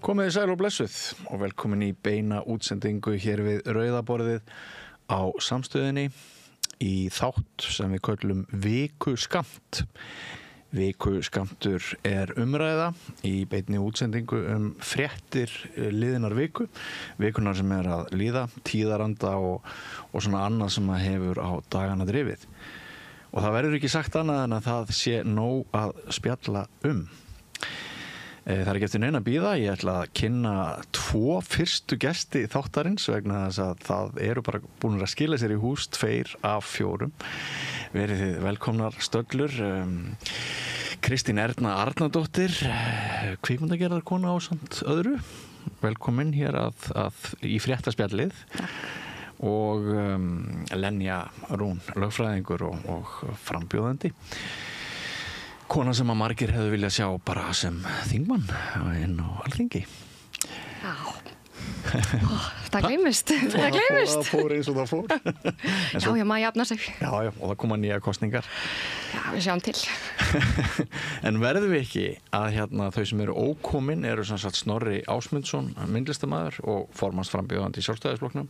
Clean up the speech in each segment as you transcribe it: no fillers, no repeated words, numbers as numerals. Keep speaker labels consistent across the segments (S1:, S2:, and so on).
S1: Komið sæl og blessuð og velkomin í beina útsendingu hér við Rauðaborðið á Samstöðinni í þátt sem við köllum Vikuskamt. Vikuskammtur umræða í beinni útsendingu fréttir liðinnar viku, vikunar sem að líða, tíðaranda og svona annað sem hefur á dagana drifið. Og það verður ekki sagt annað en að það sé nóg að spjalla Það ekki eftir neina að bíða, ég ætla að kynna 2 fyrstu gesti þáttarins vegna þess að það eru bara búin að skila sér í hús 2 af 4. Verið þið velkomnar stöllur, Kristín Erna Arnardóttir, kvikmyndagerðarkona ásamt öðru, velkomin hér í fréttaspjallið og Lenja Rún, lögfræðingur og frambjóðandi. Kona sem að margir hefðu viljað sjá bara sem þingmann inn á Alþingi.
S2: Já. Það gleymist.
S1: Það fór eins og það fór.
S2: Já, maður jafnar sig.
S1: Já, og það koma nýja kosningar.
S2: Já, við sjáum til.
S1: En verðum við ekki að þau sem eru ókomin eru sem sagt Snorri Ásmundsson, myndlistarmaður og formannsframbjóðandi í Sjálfstæðisflokknum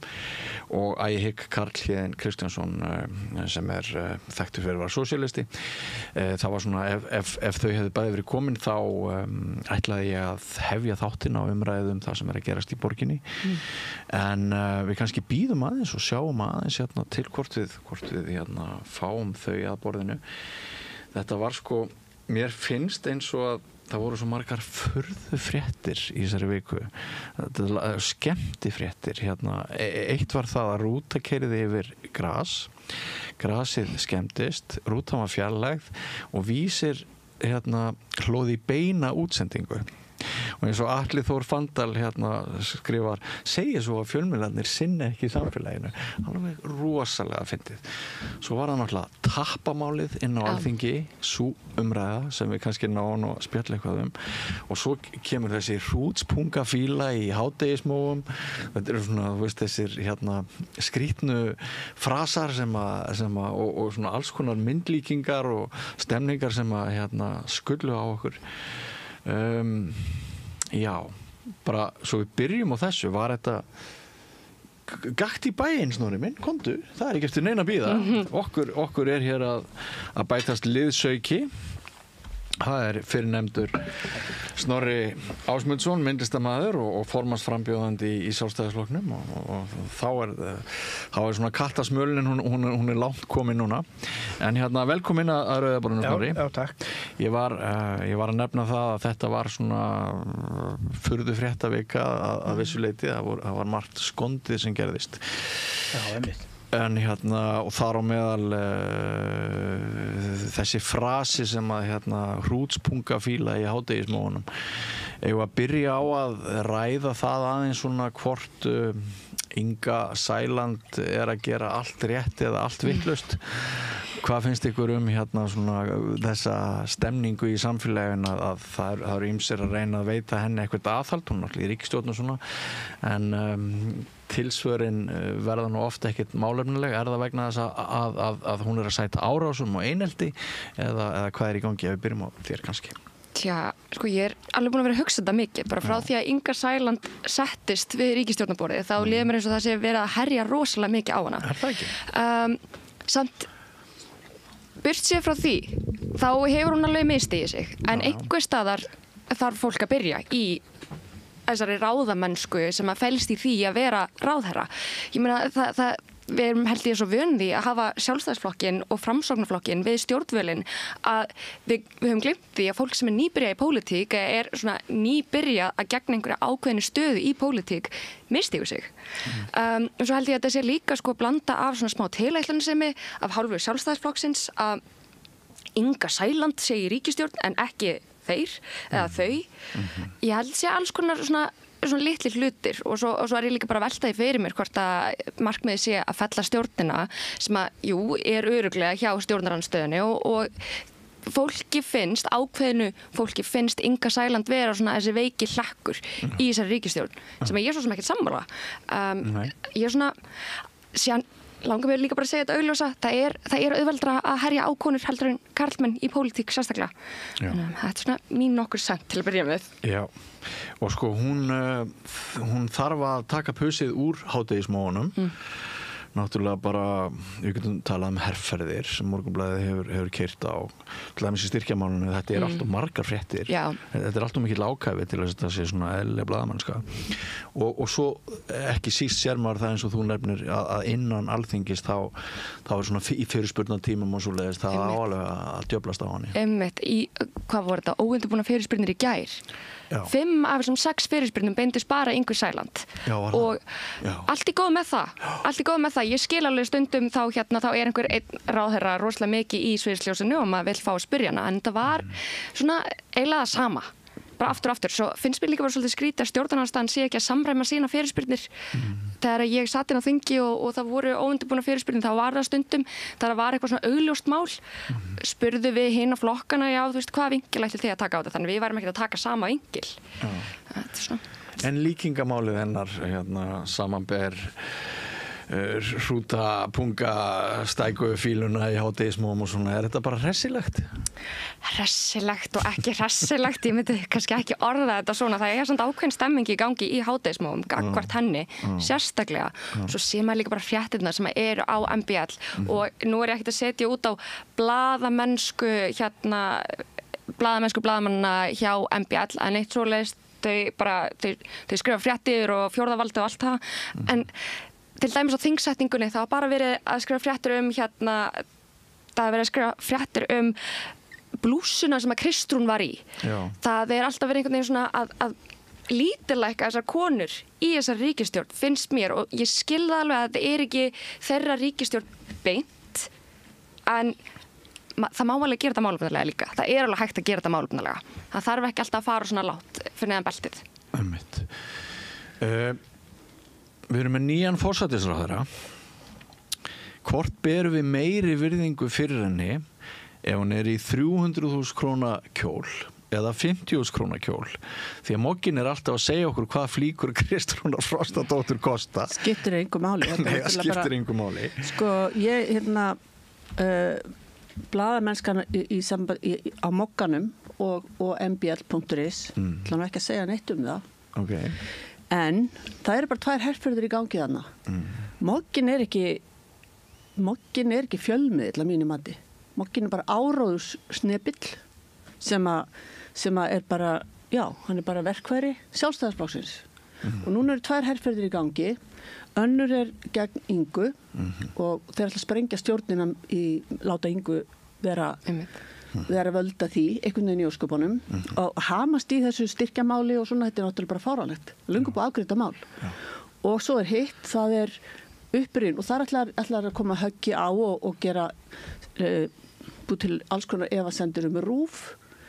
S1: og Hygg Karl Héðinn Kristjánsson sem þekktur fyrir að vera sósíalisti. Það var svona, ef þau hefðu bæði verið komin þá ætlaði ég að hefja þáttinn á umræðum það sem að gerast í borginni. En við kannski bíðum aðeins og sjáum aðeins til hvort við fáum þau að borðinu. Þetta var mér finnst eins og að það voru svo margar furðufréttir í þessari viku. Skemmtifréttir. Eitt var það að rúta keyrði yfir grasið skemmtist, rútan var fjarlægð og Vísir hlóði í beina útsendingu. Og eins og Atli Þór Fandal skrifar, segir svo að fjölmiðlarnir sinni ekki samfélaginu. Alveg rosalega fyndið. Svo var það náttúrulega tappamálið inn á Alþingi, sú umræða sem við kannski náum og spjalla eitthvað og svo kemur þessi hrútspungafíla í hádegismóum. Þetta eru svona, þú veist, þessir skrýtnu frasar sem og svona alls konar myndlíkingar og stemningar sem skullu á okkur. Já, bara svo við byrjum á þessu, var þetta gakt í bæinn, Snorri minn, komdu, það ekki eftir neina að bíða. Okkur hér að bætast liðsauki. Það fyrirnefndur Snorri Ásmundsson, myndlistarmaður og formannsframbjóðandi í Sjálfstæðisflokknum og þá er svona kattasmölin, hún langt komin núna. En velkomin að Rauðaborðinu, Snorri.
S3: Já, takk.
S1: Ég var að nefna það að þetta var svona furðufréttavika að vissu leyti, það var margt skondið sem gerðist.
S3: Já, einmitt.
S1: En og þar á meðal þessi frasi sem að hrútspungafíla í hádegismóunum. Eigum að byrja á að ræða það aðeins svona hvort Inga Sæland að gera allt rétt eða allt vitlaust. Hvað finnst ykkur svona þessa stemningu í samfélaginu að það eru ýmsir að reyna að veita henni eitthvað aðhald, hún náttúrulega í ríkisstjórn og svona, en tilsvörin verða nú ofta ekkert málefnileg. Það vegna þess að hún að sæta árásum og einelti eða hvað í gangi? Ef við byrjum á þér kannski.
S2: Tja, ég alveg búin að vera að hugsa þetta mikið, bara frá því að Inga Sæland settist við ríkisstjórnarborðið, þá líður mér eins og það sé verið að herja rosalega mikið á hana.
S1: Það ekki?
S2: Samt burt sér frá því, þá hefur hún alveg misstigið sig, en einhver staðar þarf fólk að byrja í þessari ráðamennsku sem að felst í því að vera ráðherra. Ég meina, við erum held ég svo vön því að hafa Sjálfstæðisflokkinn og Framsóknarflokkinn við stjórnvölinn að við höfum gleymt því að fólk sem nýbyrjað í pólitík svona nýbyrjað að gegna einhverja ákveðinu stöðu í pólitík misstígur sig. Svo held ég að þetta sé líka blanda af svona smá tilætlansemi af hálfu Sjálfstæðisflokksins að Inga Sæland sé í ríkisstjórn en ekki þeir eða þau. Ég held sé alls konar svona litlir hlutir og svo ég líka bara að velta því fyrir mér hvort að markmiðið sé að fella stjórnina sem að, örugglega hjá stjórnarandstöðunni og ákveðinu fólki finnst Inga Sæland vera svona þessi veiki hlakkur í þessari ríkisstjórn sem ég svo sem ekkert sammála. Ég svona, síðan langar mér líka bara að segja þetta augljósa, það er auðveldra að herja á konur heldur en karlmenn í pólitík sérstaklega. Þetta er svona mín nokkur sent til að byrja með.
S1: Já, og sko hún þarf að taka pusið úr hádegismóunum. Náttúrulega bara, við getum talað herferðir sem Morgunblaðið hefur keyrt á til dæmis í styrkjamálinu, þetta allt of margar fréttir.
S2: Já.
S1: Þetta allt of mikil ákæfi til að þetta sé svona eðlileg blaðamennska. Og svo ekki síst sér maður það eins og þú nefnir að innan Alþingis þá er svona í fyrirspurnatímum og svo leiðist það áalega að djöflast á henni.
S2: Einmitt, hvað voru þetta? Óundirbúnar fyrirspurnir í gær.
S1: Já.
S2: 5 af þessum 6 fyrirspurnum beindust bara Ingu Sæland.
S1: Já,
S2: og allt í góð með það. Ég skil alveg stundum þá er einhver einn ráðherra rosalega mikið í sviðsljósinu og maður vill fá að spyrja hana, en það var svona eiginlega það sama. Bara aftur og aftur. Svo finnst mér líka bara svolítið skrítið að stjórnarandstaðan sé ekki að samræma sína fyrirspurnir. Þegar ég satt inn á þingi og það voru óundirbúnar fyrirspurnir, þá var það stundum, þegar var eitthvað svona augljóst mál, spurðu við hina flokkana, já, þú veist, hvaða vinkil ætli þið að taka á þetta? Þannig við værum ekki að taka sama vinkil.
S1: En líkingamálið hennar, samanber hrúta, punga, stæku fíluna í hádegismóum og svona, þetta bara hressilegt?
S2: Hressilegt og ekki hressilegt, ég myndi kannski ekki orða þetta svona, það samt ákveðin stemming í gangi í hádegismóum, gagnvart henni, sérstaklega. Svo sé maður líka bara fréttirnar sem eru á MBL og nú ég ekkert að setja út á blaðamennsku blaðamannana hjá MBL, en eitt svoleiðist, þau skrifa fréttir og fjórðavaldi og allt það, en til dæmis á þingsetningunni það var bara verið að skrifa fréttir um blússuna sem að Kristrún var í. Já. Það alltaf verið einhvern veginn svona að lítillækka þessar konur í þessar ríkisstjórn, finnst mér, og ég skilða alveg að þetta ekki þeirra ríkisstjórn beint, en það má alveg gera þetta málefnalega líka. Það alveg hægt að gera þetta málefnalega. Það þarf ekki alltaf að fara svona lágt fyrir neðan beltið.
S1: Einmitt. Við erum með nýjan forsætisráðherra. Hvort berum við meiri virðingu fyrir henni ef hún í 300.000 króna kjól eða 50.000 króna kjól? Því að Moggin alltaf að segja okkur hvað flíkur Kristrúnar Frostadóttur kosta.
S3: Skiptir engu máli.
S1: Nei, það skiptir engu máli.
S3: Sko, ég blaðamennskan á Mogganum og mbl.is ætla ekki að segja neitt um það.
S1: Okay.
S3: En það eru bara 2 herferðir í gangi þarna. Moggin ekki fjölmiðill að mínu mati. Moggin bara áróðursnepill sem að bara, já, hann bara verkfæri Sjálfstæðisflokksins. Og núna eru 2 herferðir í gangi. Önnur gegn Ingu og þeir ætla að sprengja stjórnina láta Ingu vera völda því, einhvern veginn í ósköpunum og hamast í þessu styrkjamáli og svona, þetta náttúrulega bara fáránlegt. Löngu búið að afgreida mál. Já. Og svo hitt, það upprýn og þar ætlar að koma höggi á og gera búið til alls konar efasemdir RÚV.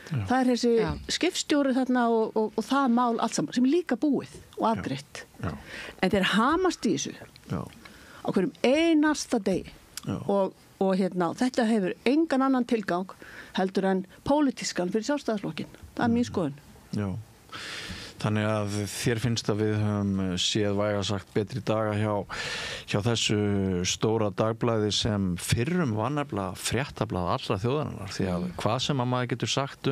S3: Já. Það þessi skipstjóri þarna og það mál allt saman sem líka búið og afgreitt. Já. En þeir hamast í þessu á hverjum einasta degi og þetta hefur engan annan tilgang heldur en pólitískan fyrir Sjálfstæðisflokkinn. Það mín skoðun. Já.
S1: Þannig að þér finnst að við höfum séð væga sagt betri daga hjá þessu stóra dagblæði sem fyrrum var nefnilega fréttablað allra þjóðarinnar, því að hvað sem að maður getur sagt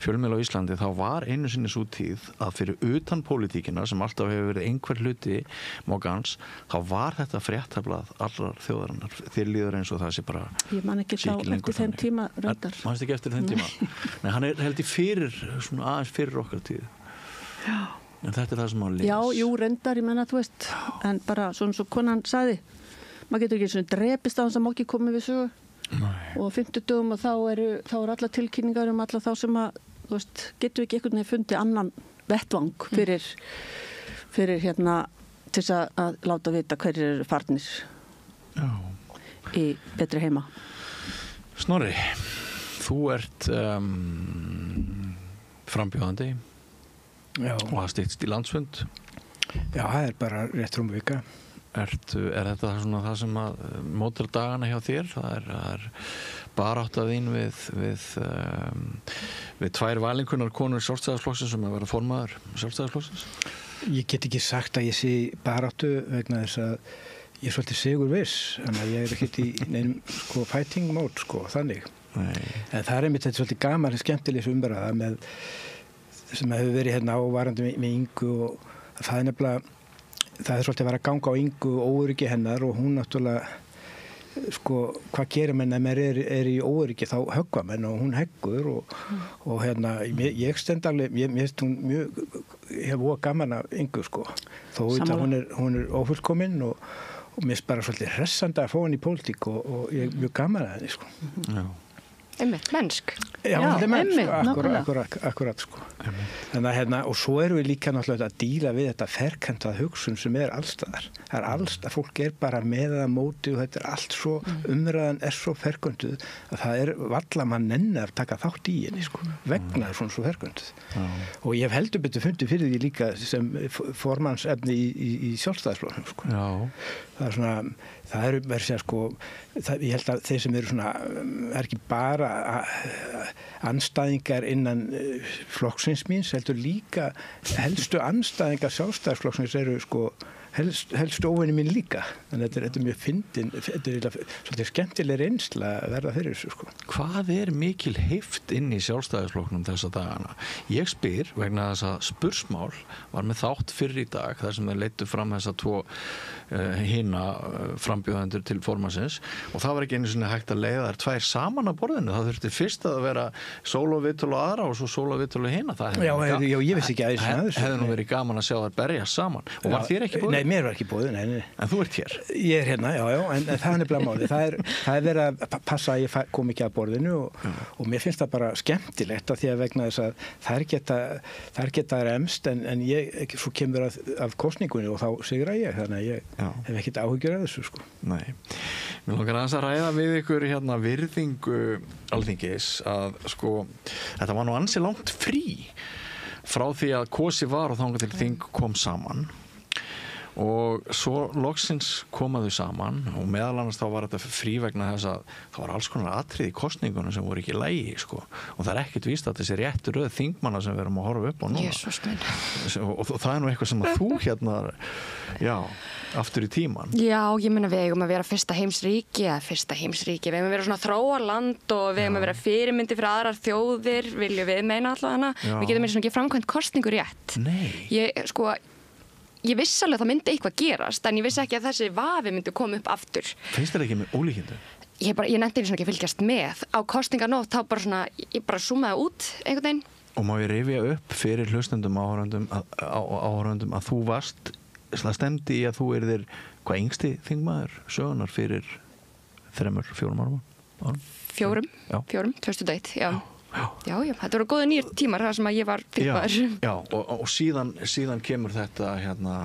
S1: fjölmiðla á Íslandi, þá var einu sinni svo tíð að fyrir utan pólitíkina sem alltaf hefur verið einhver hluti Moggans, þá var þetta fréttablað allra þjóðarinnar. Þér líður eins og það sé bara
S3: ég man ekki þá eftir þeim tíma reyndar.
S1: Manst ekki eftir þeim tíma? Nei, hann held í aðeins fyrir okkar tíð. Já. En þetta það sem á les.
S3: Já, jú, reyndar, ég menna, þú veist, en bara svona svo konan sagði, maður getur ekki svona drepist á þess að Moggi komið við sögu. Nei. Og 50 dögum og þá eru alla tilkynningar alla þá sem að, þú veist, getur ekki einhvern veginn fundið annan vettvang fyrir til þess að láta vita hverjir eru farnir í betri heima.
S1: Snorri, þú ert frambjóðandi. Já. Og það styttist í landsfund.
S4: Já, það bara rétt rúm vika.
S1: Er þetta svona það sem að mótar dagana hjá þér? Það er barátta þín við 2 valinkunnar konur Sjálfstæðisflokksins sem að vera formaður Sjálfstæðisflokksins?
S4: Ég get ekki sagt að ég sé baráttu vegna þess að ég svolítið sigur viss, þannig að ég ekkert í neinum sko fighting mode sko, þannig.
S1: Nei.
S4: En það einmitt þetta svolítið gaman, skemmtilegs umræða með, sem hefur verið hérna ávarandi með Ingu og það nefnilega, það svolítið að vera að ganga á Ingu óöryggi hennar og hún náttúrulega, sko, hvað gerir menn ef maður er í óöryggi, þá höggva menn og hún heggur og hérna, ég stend alveg, mér finnst hún mjög, ég hef voða gaman af Ingu, sko, þó að hún er ófullkomin og mér finnst bara svolítið hressandi að fá hann í pólitík og ég er mjög gaman að henni, sko.
S1: Já.
S2: Einmitt, mennsk.
S4: Já, þetta er mennsk,
S3: einmitt,
S4: akkurat, sko. Þannig að hérna, og svo erum við líka náttúrulega að díla við þetta ferkantað hugsun sem er allstaðar. Það er allstað, fólk er bara með það móti og þetta er allt svo, umræðan er svo ferkönduð að það er valla mann nenni að taka þátt í henni, sko, vegna svona svo ferkönduð. Og ég hef heldur betur fundið fyrir því líka sem formannsefni í Sjálfstæðisflokknum, sko.
S1: Já.
S4: Það er svona, það eru verið að segja, sko, ég held að þeir sem eru svona, er ekki bara andstæðingar innan flokksins míns, heldur líka helstu andstæðingar Sjálfstæðisflokksins eru, sko, helstu óvinni mín líka. Þannig að þetta er mjög fyndin, þetta er svolítið skemmtileg reynsla að verða fyrir þessu, sko.
S1: Hvað er mikil heift inn í Sjálfstæðisflokknum þessa dagana? Ég spyr, vegna þess að Spursmál var með þátt fyrr í dag, þar sem þeir leiddu fram þessa tvo hina frambjóðendur til formannsins og það var ekki einu sinni hægt að leiða þær tvær saman að borðinu. Það þurfti fyrst að vera sólóvitul og aðra og svo sólóvitul og hina.
S4: Já, ég vissi ekki að þessu.
S1: Hefði nú verið gaman að sjá þær berjast saman. Og var þér ekki boðið?
S4: Nei, mér var ekki boðið, nei.
S1: En þú ert hér?
S4: Ég er hérna, já, en það er nefnilega málið. Það er verið að passa að ég kom ekki að borðinu og mér finnst það bara skemmtilegt af því að vegna þess að þær geta remst en ég svo kemur af kosningunni og þá sigra ég, þannig að ég hef ekkert áhyggjur af þessu, sko.
S1: Nei. Mér langar aðeins að ræða við ykkur hérna virðingu Alþingis að sko, þetta var nú ansi langt frí frá því að kosið var og þangað til þing kom saman og svo loksins komaðu saman og meðal annars þá var þetta frí vegna þess að það var alls konar atriði í kosningunum sem voru ekki í lagi, sko, og það er ekkert víst að þessi réttu röð þingmanna sem við erum að horfa upp á núna.
S2: Jesús minn.
S1: Og það er nú eitthvað sem að þú hérna, já, aftur í tíman.
S2: Já, ég meina við eigum að vera fyrsta heimsríki, við eigum að vera svona þróarland og við eigum að vera fyrirmyndi fyrir aðrar þjóðir, viljum við meina allavega. Við getum eins og ekki framkvæmt kosningu rétt.
S1: Nei.
S2: Ég vissi alveg að það myndi eitthvað gerast, en ég vissi ekki að þessi vafi myndi koma upp aftur.
S1: Finnst þér ekki með ólíkindu?
S2: Ég nefndi eins og ekki að fylgjast með. Á kosninganótt þá bara svona, ég bara súmaði út einhvern veginn.
S1: Og má ég rifja upp fyrir hlustendum áhorfendum að þú varst, það stemdi í að þú yrðir hvað yngsti þingmaður sögunar fyrir 3-4 árum?
S2: 4, 2001, já. Já, þetta voru góði nýr tímar þar sem að ég var þingmaður.
S1: Já, og síðan kemur þetta hérna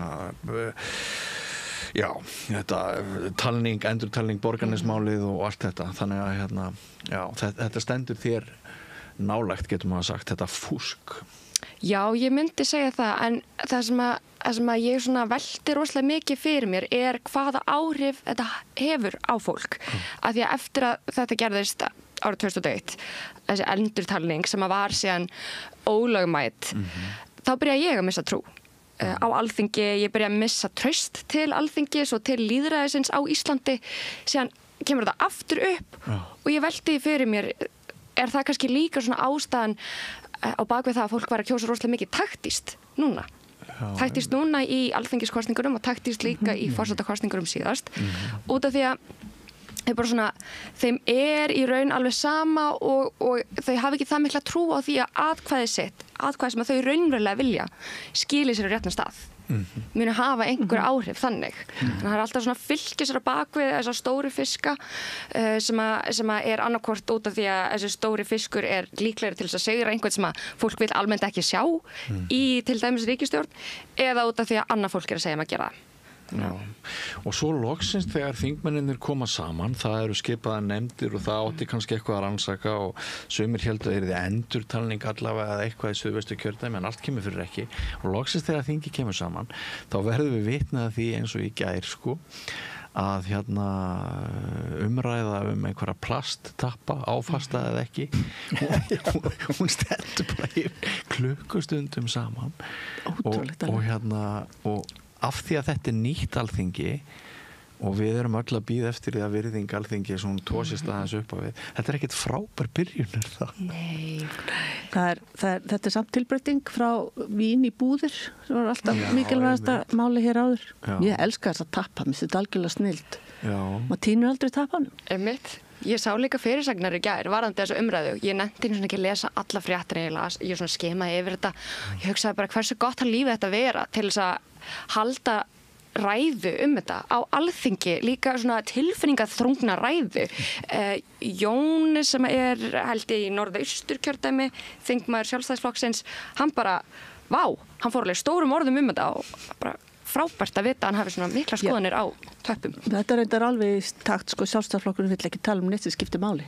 S1: þetta endurtalning borgarnesmálið og allt þetta, þannig að hérna, já, þetta stendur þér nálægt, getur maður sagt, þetta fúsk.
S2: Já, ég myndi segja það, en það sem að ég svona velti rosalega mikið fyrir mér er hvaða áhrif þetta hefur á fólk. Af því að eftir að þetta gerðist árið 2001, þessi endurtalning sem að var síðan ólögmæt, þá byrjaði ég að missa trú á Alþingi, ég byrjaði að missa traust til Alþingis og til lýðræðisins á Íslandi, síðan kemur þetta aftur upp og ég velti fyrir mér, er það kannski líka svona ástæðan á bakvið það að fólk var að kjósa rosalega mikið taktíst núna? Taktíst núna í alþingiskosningunum og taktíst líka í forsetakosningunum síðast, út af því að þeim er í raun alveg sama og þau hafa ekki það mikla trú á því að atkvæði sem að þau raunverulega vilja skili sér á réttan stað. Muni hafa einhver áhrif þannig. Þannig að það er alltaf svona fylgja sér á bakvið þessa stóri fiska sem að er annarkvort út af því að þessi stóri fiskur er líklegri til þess að segra einhvern sem að fólk vil almennt ekki sjá í til dæmis ríkisstjórn eða út af því að annað fólk er að segja að gera það.
S1: Já. Og svo loksins þegar þingmennirnir koma saman, það eru skipaðar nefndir og það átti kannski eitthvað að rannsaka og sumir héldu að yrði endurtalning allavega eða eitthvað í Suðvesturkjördæmi en allt kemur fyrir ekki og loksins þegar þingi kemur saman þá verðum við vitni að því eins og í gær sko að hérna umræða einhverja plasttappa áfasta eða ekki hún stendur bara í klukkustundum saman og hérna og af því að þetta er nýtt Alþingi og við erum öll að bíða eftir því að virðing Alþingi svona tósist aðeins upp á við. Þetta ekkert frábær byrjun, það?
S2: Nei.
S3: Þetta samt tilbreyting frá vín í búðir sem var alltaf mikilvægasta máli hér áður.
S1: Já.
S3: Ég elska þess að tappa, mér finnst þetta algjörlega snilt.
S1: Já.
S3: Maður tínur aldrei tappanum.
S2: Einmitt. Ég sá líka fyrirsagnar í gær varðandi þessu umræðu. Ég nefndi einu svona ekki að lesa alla fréttir ég svona skemaði yfir þetta. Ég hugsaði bara hversu gott að lífið þetta vera til þess að halda ræðu þetta á Alþingi, líka svona tilfinningaþrungna ræðu. Jón sem held í norðausturkjördæmi, þingmaður Sjálfstæðisflokksins, hann bara, hann fór alveg stórum orðum þetta og bara frábært að vita að hann hafi svona mikla skoðanir á töppum. Þetta
S3: reyndar alveg í takt, Sjálfstæðisflokkurinn vill ekki tala neitt sem skiptir máli.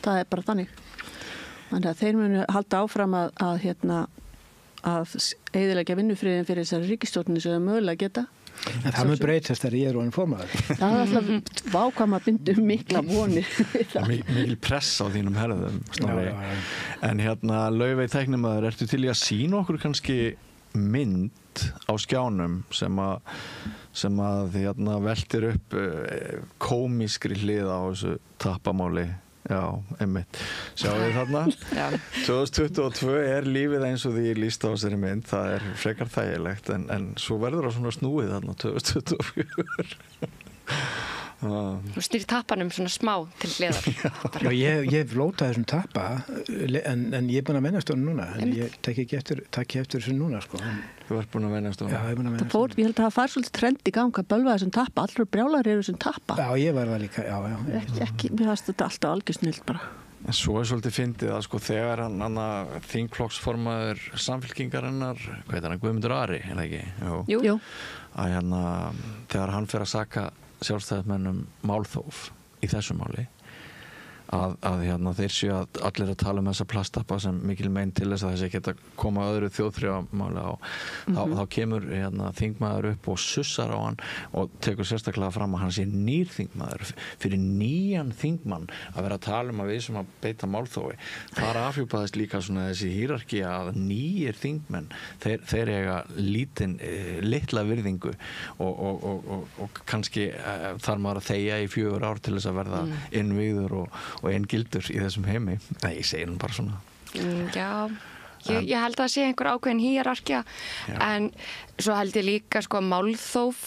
S3: Það bara þannig. Þannig að þeir munu halda áfram að eyðileggja vinnufriðin fyrir þessari ríkisstjórninni sem þau mögulega geta.
S4: En það mun breytast þegar ég orðinn formaður.
S3: Það alltaf vákvæm að binda mikla vonir.
S1: Mikil press á þínum herðum, Snorri. En Laufey tæknimaður, ertu til í að sýna okkur kannski mynd á skjánum sem að veltir upp kómískri hlið á þessu tappamáli? Já, einmitt. Sjáu þið þarna? Já. 2022 lífið eins og því lýst á þessari mynd. Það frekar þægilegt, en svo verður það svona snúið þarna 2024.
S2: Þú stýrir tappanum svona smá til hliðar.
S4: Já, ég flótaði þessum tappa en ég búin að venjast honum núna. En ég tek ekki eftir þessu núna, sko.
S1: Þú ert búin að venjast honum?
S4: Já, ég er búin að venjast honum.
S3: Ég held að það fær svolítið trend í gang að bölva þessum tappa. Allur brjálar eru þessum tappa.
S4: Já, ég var það líka, já.
S3: Mér fannst þetta alltaf algjör snilt bara.
S1: En svo svolítið fyndið að þegar hann þingflokksformaður Samfylkingarinnar, hvað heitir hann, Guðmundur Ari, er það ekki?
S3: Jú.
S1: Að þegar hann fer að saka Sjálfstæðismennum málþóf í þessu máli að þeir séu að allir að tala um þessa plastappa sem mikil megin til þess að þessi geta koma öðru þjóðþrifamáli á þá kemur þingmaður upp og sussar á hann og tekur sérstaklega fram að hann sé nýr þingmaður fyrir nýjan þingmann að vera að tala um að við sem að beita málþófi. Þar afhjúpaðist líka svona þessi hierarkí að nýjir þingmenn þeir eiga litla virðingu og kannski þarf maður að þegja í 4 ár til þess að verða innvíður og einn gildur í þessum heimi. Nei, ég segi nú bara svona.
S2: Já, ég held að það sé einhver ákveðin hierarkía, en svo held ég líka málþóf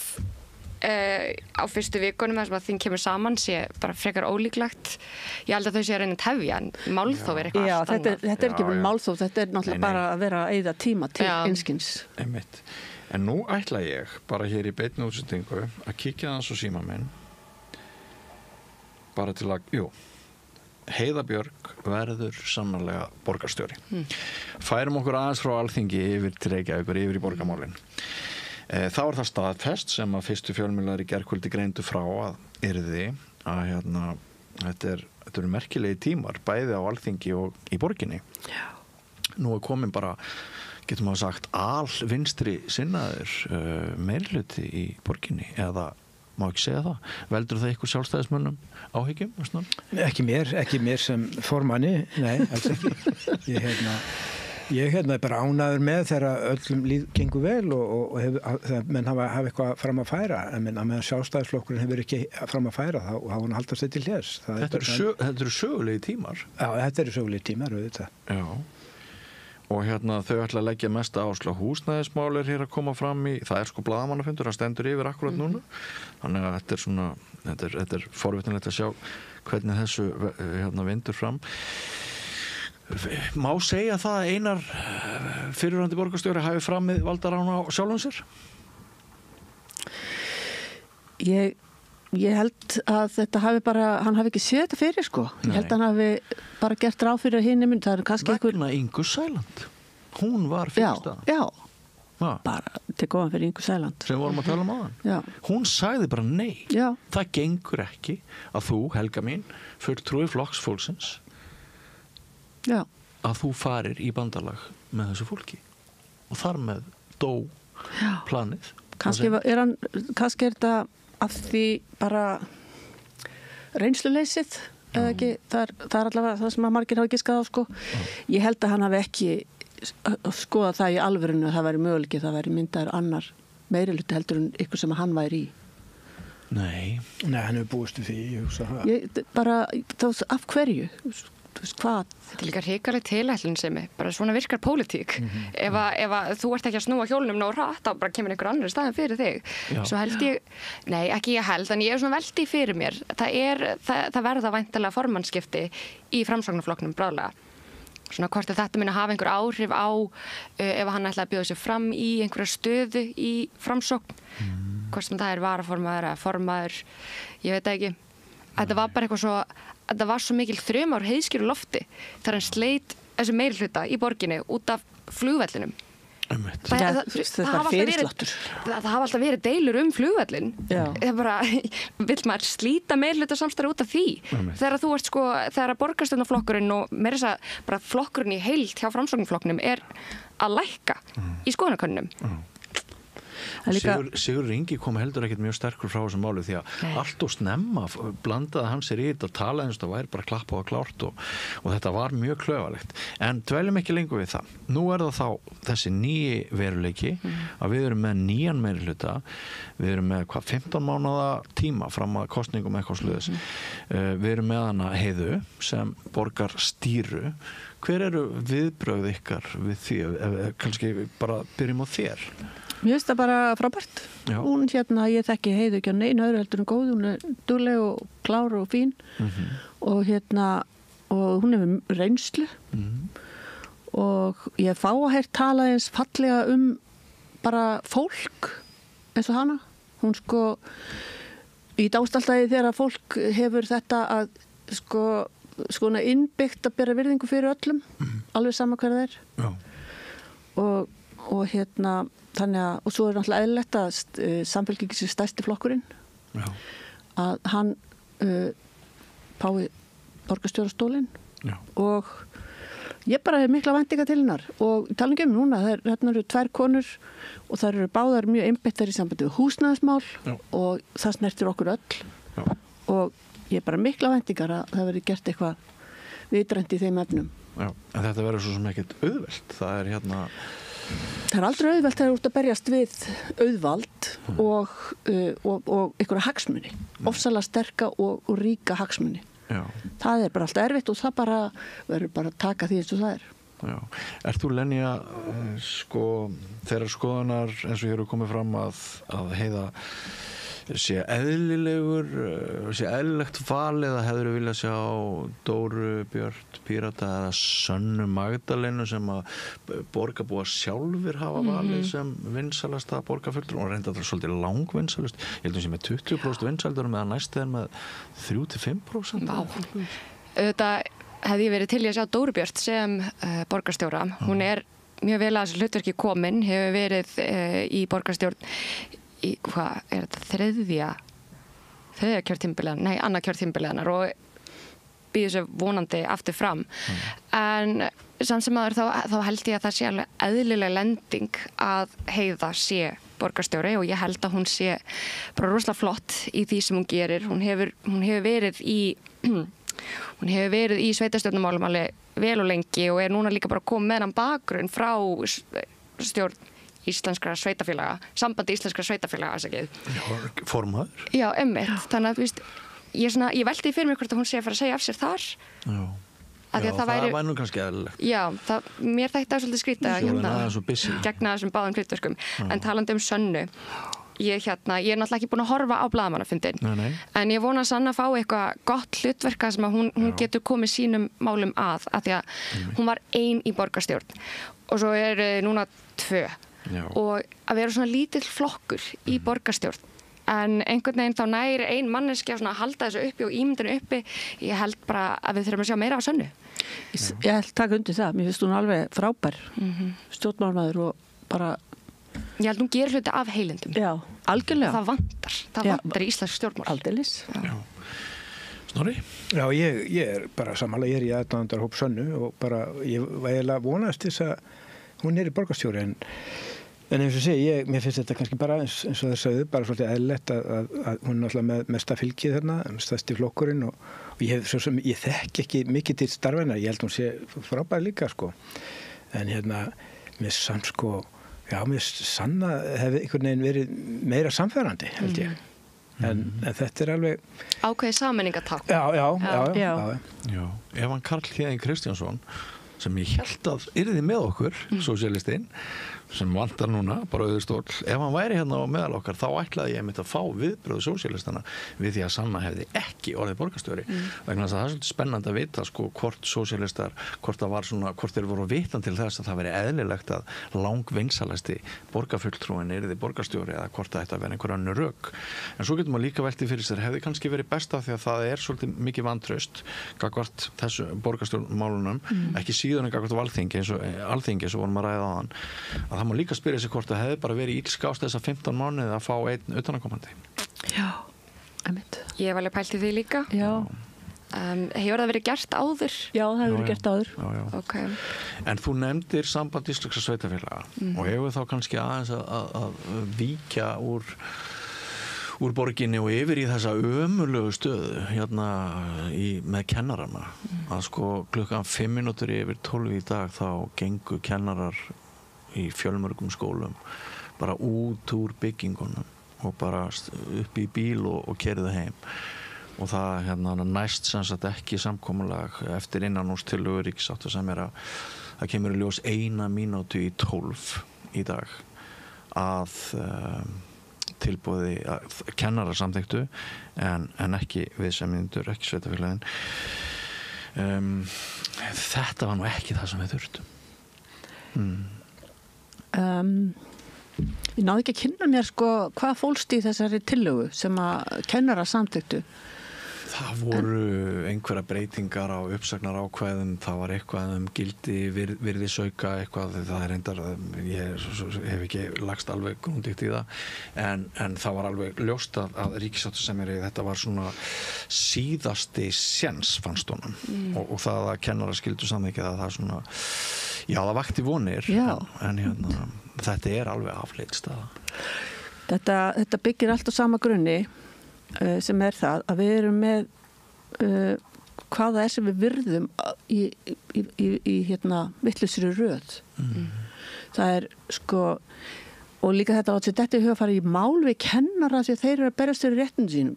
S2: á fyrstu vikunum þar sem að þing kemur saman sé bara frekar ólíklegt. Ég held að þau sé að reyna að tefja, en málþóf eitthvað allt annað.
S3: Þetta ekki bara málþóf, þetta náttúrulega bara að vera að eyða tíma til einskins.
S1: Einmitt. En nú ætla ég bara hér í beinni útsendingu að kíkja þans og síma minn bara til að, Heiða Björg verður sannarlega borgarstjóri. Færum okkur aðeins frá Alþingi yfir til Reykjavíkur, yfir í borgarmálin. Þá það staðfest sem að fyrstu fjölmiðlar í gærkvöldi greindu frá að yrði að þetta eru merkilegi tímar bæði á Alþingi og í borginni.
S2: Já.
S1: Nú komin bara, getur maður sagt, alvinstri sinnaður meirhluti í borginni, eða má ekki segja það. Veldur það ykkur Sjálfstæðismönnum áhyggjum?
S4: Ekki mér sem formanni, nei, alls ekki. Ég er bara ánægður með þegar öllum gengur vel og menn hafa eitthvað fram að færa, en meðan Sjálfstæðisflokkurinn hefur ekki fram að færa þá hafa hann haldast þetta til þess.
S1: Þetta eru sögulegi tímar?
S4: Já, þetta eru sögulegi tímar, auðvitað.
S1: Já. Og þau ætla að leggja mesta áherslu á húsnæðismál hér að koma fram í, það blaðamannafundur, það stendur yfir akkurat núna. Þannig að þetta er svona, þetta er forvitnilegt að sjá hvernig þessu vindur fram. Má segja það að Einar fyrrverandi borgarstjóri hafi framið valdarán á sjálfum sér?
S3: Ég held að þetta hafi bara, hann hafi ekki séð þetta fyrir, sko. Ég held að hann hafi bara gert ráð fyrir hinn mynd. Það er kannski
S1: vegna Ingu Sæland. Hún var fyrsta.
S3: Já. Bara til góðan fyrir Ingu Sæland.
S1: Sem vorum að tala um áðan.
S3: Já.
S1: Hún sagði bara nei.
S3: Já.
S1: Það gengur ekki að þú, Helga mín, fulltrúi Flokks fólksins, að þú farir í bandalag með þessu fólki. Og þar með dó planið.
S3: Kannski er þetta af því bara reynsluleysið eða ekki, það er allavega það sem að margir hafa giskað á, sko. Ég held að hann hafi ekki skoðað það í alvörinu að það væri möguleiki, það væri myndaður annar meiriluti heldur en ykkur sem hann væri í.
S1: Nei.
S4: Nei, hann hefur búist við því, ég hugsa það.
S3: Bara, þá, af hverju? Þú veist, hvað?
S2: Þetta er líka hrikaleg tilætlunsemi, bara svona virkar pólitík. Ef að þú ert ekki að snúa hjólnum nóg hratt, þá bara kemur einhver annar í staðinn fyrir þig.
S1: Já.
S2: Svo held ég, nei, ekki ég held, en ég er svona veldi fyrir mér. Það verða væntanlega formannsskipti í Framsóknarflokknum bráðlega. Svona hvort þetta muni hafa einhver áhrif á ef hann ætlaði að bjóða sig fram í einhverja stöðu í Framsókn. Hvort sem það er varaformaður eða formaður, ég veit ekki. Þetta var svo mikil þrumár heiðskýru lofti þegar hann sleit þessu meirihluta í borginni út af flugvellinum.
S3: Þetta er fyrirsláttur.
S2: Það hafa alltaf verið deilur flugvellin. Það er bara, vill maður slíta meirihluta samstarfi út af því? Þegar þú ert þegar borgarstjórnarflokkurinn og meira þess að bara flokkurinn í heild hjá Framsóknarflokknum er að lækka í skoðanakönnunum.
S1: Sigur Ingi kom heldur ekkert mjög sterkur frá þessum máli því að allt og snemma blandaði hann sér í þetta og talaði eins og það væri bara klappað og klárt og þetta var mjög klaufalegt. En dveljum ekki lengur við það. Nú er það þá þessi nýji veruleiki að við erum með nýjan meirihluta, við erum með 15 mánaða tíma fram að kosningum eitthvað sluðis. Við erum með hana Heiðu sem borgar stýru. Hver eru viðbrögð ykkar við því? Kannski bara byrjum á þér.
S3: Mér finnst það bara frábært. Hún ég þekki Heiðu ekki á neinu öðru heldur en góð, hún er dugleg og klár og fín og og hún hefur reynslu og ég fá að heyrt tala eins fallega bara fólk eins og hana. Hún í dástallagi þegar fólk hefur þetta að skona innbyggt að bera virðingu fyrir öllum, alveg sama hver það er. Og þannig að, og svo er náttúrulega eðlilegt að Samfylkingin sé stærsti flokkurinn að hann fái borgarstjórastólinn og ég bara hef mikla væntinga til hennar og tala um núna, þarna eru 2 konur og þær eru báðar mjög einbeittar í sambandi við húsnæðismál og það snertir okkur öll og ég bara mikla væntingar að það verði gert eitthvað vitrænt í þeim efnum.
S1: En þetta verður svo sem ekkert auðvelt, það er
S3: Það er aldrei auðvelt þegar þú ert að berjast við auðvald og einhverja hagsmuni, ofsalega sterka og ríka hagsmuni. Það er bara alltaf erfitt og það bara verður bara að taka því eins og það er.
S1: Ert þú Lenja þeirra skoðunar eins og hér er komið fram að Heiða sé eðlilegt val eða hefur viljað sjá Dóru Björt Pírata eða Sönnu Magdalenu sem að borgarbúar sjálfir hafa valið sem vinsalasta borgarfulltrúa og reynda þetta svolítið langvinsalust. Ég held að sé með 20% vinsaldur meðan næst er með 3-5%.
S2: Þetta hefði ég verið til í að sjá Dóru Björt sem borgarstjóra. Hún er mjög vel að þessu hlutverki komin, hefur verið í borgarstjórn í, hvað er þetta, þriðja kjörtímabilið, annað kjörtímabiliðanar og býður sér vonandi aftur fram. En samt sem aður þá held ég að það sé alveg eðlileg lending að Heiða sé borgarstjóri og ég held að hún sé bara rosalega flott í því sem hún gerir. Hún hefur verið í sveitarstjórnarmálum alveg vel og lengi og er núna líka bara komið með hann bakgrunn frá stjórn íslenskra sveitafélaga, sambandi íslenskra sveitafélaga,
S1: formaður?
S2: Já, einmitt. Þannig að, ég velti fyrir mig hvort að hún sé að fara að segja af sér þar.
S1: Það væri nú kannski eðlilegt.
S2: Já, mér þætti það svolítið skrýta gegna þessum báðum hlutverkum. En talandi Sönnu, ég er náttúrulega ekki búin að horfa á blaðamannafundin, en ég vona að Sanna fá eitthvað gott hlutverka sem að hún getur komið sínum málum að því að hún var ein í borgarstjórn og svo er núna 2. Og að vera svona lítill flokkur í borgarstjórn en einhvern veginn þá næri ein manneskja að halda þessu uppi og ímyndinu uppi. Ég held bara að við þurfum að sjá meira af Sönnu.
S3: Ég held taka undir það, mér finnst hún alveg frábær stjórnmálmaður og bara
S2: ég held hún gerir hluti af heilindum.
S3: Já, algjörlega.
S2: Það vantar í íslensk stjórnmál.
S3: Aldeilis.
S1: Snorri?
S4: Já, ég er bara samanlega, ég er í aðdáðandarhóp Sönnu og bara, ég var eiginlega vonast þess að hún er í borgarstjóri en eins og sé, mér finnst þetta kannski bara eins og það sagði, bara svolítið eðlilegt að hún er náttúrulega með mesta fylgið þarna, stærsti flokkurinn og ég þekki ekki mikið til starfina, ég held hún sé frábær líka en mér Sanna hefði einhvern veginn verið meira samfærandi, held ég. en þetta alveg
S2: ákveðið sammenningatákn.
S4: Já.
S1: Evan Karl Héðinn Kristjánsson sem ég held að yrði með okkur sósíalistinn sem vantar núna, bara auðvitað stóll ef hann væri hérna á meðal okkar, þá ætlaði ég að fá viðbröðu sósíalistana við því að Sanna hefði ekki orðið borgarstjóri vegna þess að það er svolítið spennandi að vita hvort sósíalistar, hvort þeir voru vitan til þess að það veri eðlilegt að langvinsalasti borgarfulltrúin yrði borgarstjóri eða hvort það ætti að vera einhver önnur rök en svo getur maður líka veltið fyrir sér hefði kannski verið besta því að það er svolítið mikið vantraust gagnvart þessu borgarstjórnmálunum ekki síður en gagnvart Alþingi eins og vorum að ræða áðan að það má líka spyrja sig hvort það hefði bara verið illskást þessa 15 mánuði að fá einn utanakomandi.
S3: Já, einmitt.
S2: Ég hef alveg pælt í því líka.
S3: Já.
S2: Hefur það verið gert áður?
S3: Já, það hefur verið gert áður.
S1: Já.
S2: Okay.
S1: En þú nefndir samband íslenskra sveitafélaga og hefur þá kannski aðeins að víkja úr borginni og yfir í þessa ömurlegu stöðu hérna með kennarana að klukkan 5 mínútur yfir 12 í dag þá gengu kennarar í fjölmörgum skólum bara út úr byggingunum og bara upp í bíl og keyrðu heim og það næst sem sagt ekki samkomulag eftir innanhústillögu ríkissátta sem að það kemur í ljós 1 mínútu í 12 í dag að tilboði að kennara samþykktu en ekki viðsemjendur, ekki sveitafélagin þetta var nú ekki það sem við þurftum
S3: Ég náði ekki að kynna mér hvað fólst í þessari tillögu sem að kennara samþykktu
S1: Það voru einhverja breytingar á uppsagnarákvæðum, það var eitthvað gildi virðisauka eitthvað, það er reyndar, ég hef ekki lagst alveg grundigt í það, en það var alveg ljóst að ríkissáttasemjari, þetta var svona síðasti séns fannst honum og það að kennara skildu samþykkið að það svona, já það vakti vonir, en þetta er alveg afleitt staða.
S3: Þetta byggir allt á sama grunni sem er það að við erum með hvað það er sem við virðum í vittlausri röð það er og líka þetta að þetta hefur farið í mál við kennara því að þeir eru að berast fyrir réttindum sínum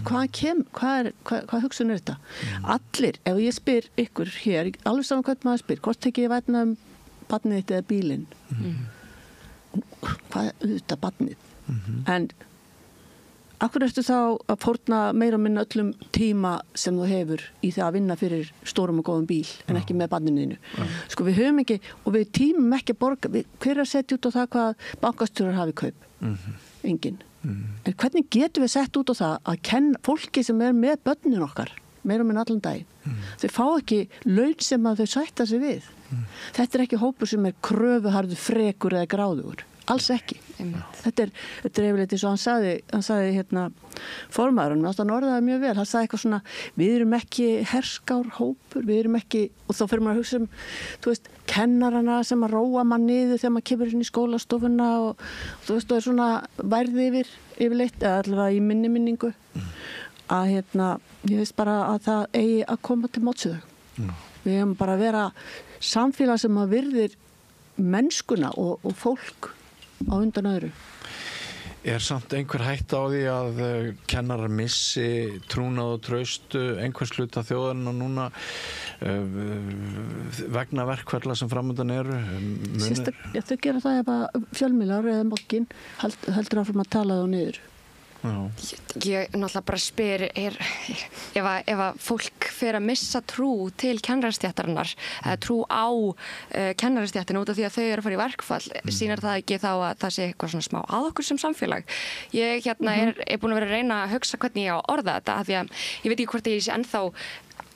S3: hvað hugsun er þetta allir, ef ég spyr ykkur hér alveg saman hvað maður spyr, hvort tekið ég vætna barnið þitt eða bílinn hvað auðvitað barnið en Akkur ertu þá að fórna meira og minna öllum tíma sem þú hefur í það að vinna fyrir stórum og góðum bíl en ekki með barninu þínu. Við höfum ekki og við tímum ekki að borga. Hver er að setja út á það hvað bankastjórar hafi kaup? Engin. En hvernig getum við sett út á það að kenna fólki sem er með börnin okkar meira og minna allan dag? Þau fá ekki laun sem að þau sætta sig við. Þetta er ekki hópur sem er kröfuharður, frekur eða gráður. Alls ekki. Þetta er yfirleitt eins og hann sagði formaðurinn, hann orðaði mjög vel, hann sagði eitthvað svona, við erum ekki herskár hópur, við erum ekki, og þá fyrir maður að hugsa þú veist, kennarana sem að róa mann niður þegar maður kemur inn í skólastofuna og þú veist, það er svona værði yfirleitt, eða allavega í minningu, að ég veist bara að það eigi að koma til mótsöðu. Við hefum bara að vera samfélag sem að virðir mennskuna og fólk á undan öðru.
S1: Er samt einhver hætta á því að kennarar missi trúnað og traust einhvers hluta þjóðarinnar núna vegna verkfalla sem framundan eru?
S3: Þau gera það ef að fjölmiðlar eða mokkin heldur áfram að tala þá niður.
S2: Ég náttúrulega bara spyr ef að fólk fer að missa trú til kennarastéttarinnar eða trú á kennarastéttina út af því að þau eru að fara í verkfall sýnar það ekki þá að það sé eitthvað svona smá að okkur sem samfélag ég er búin að vera að reyna að hugsa hvernig ég á að orða þetta af því að ég veit ekki hvort ég sé ennþá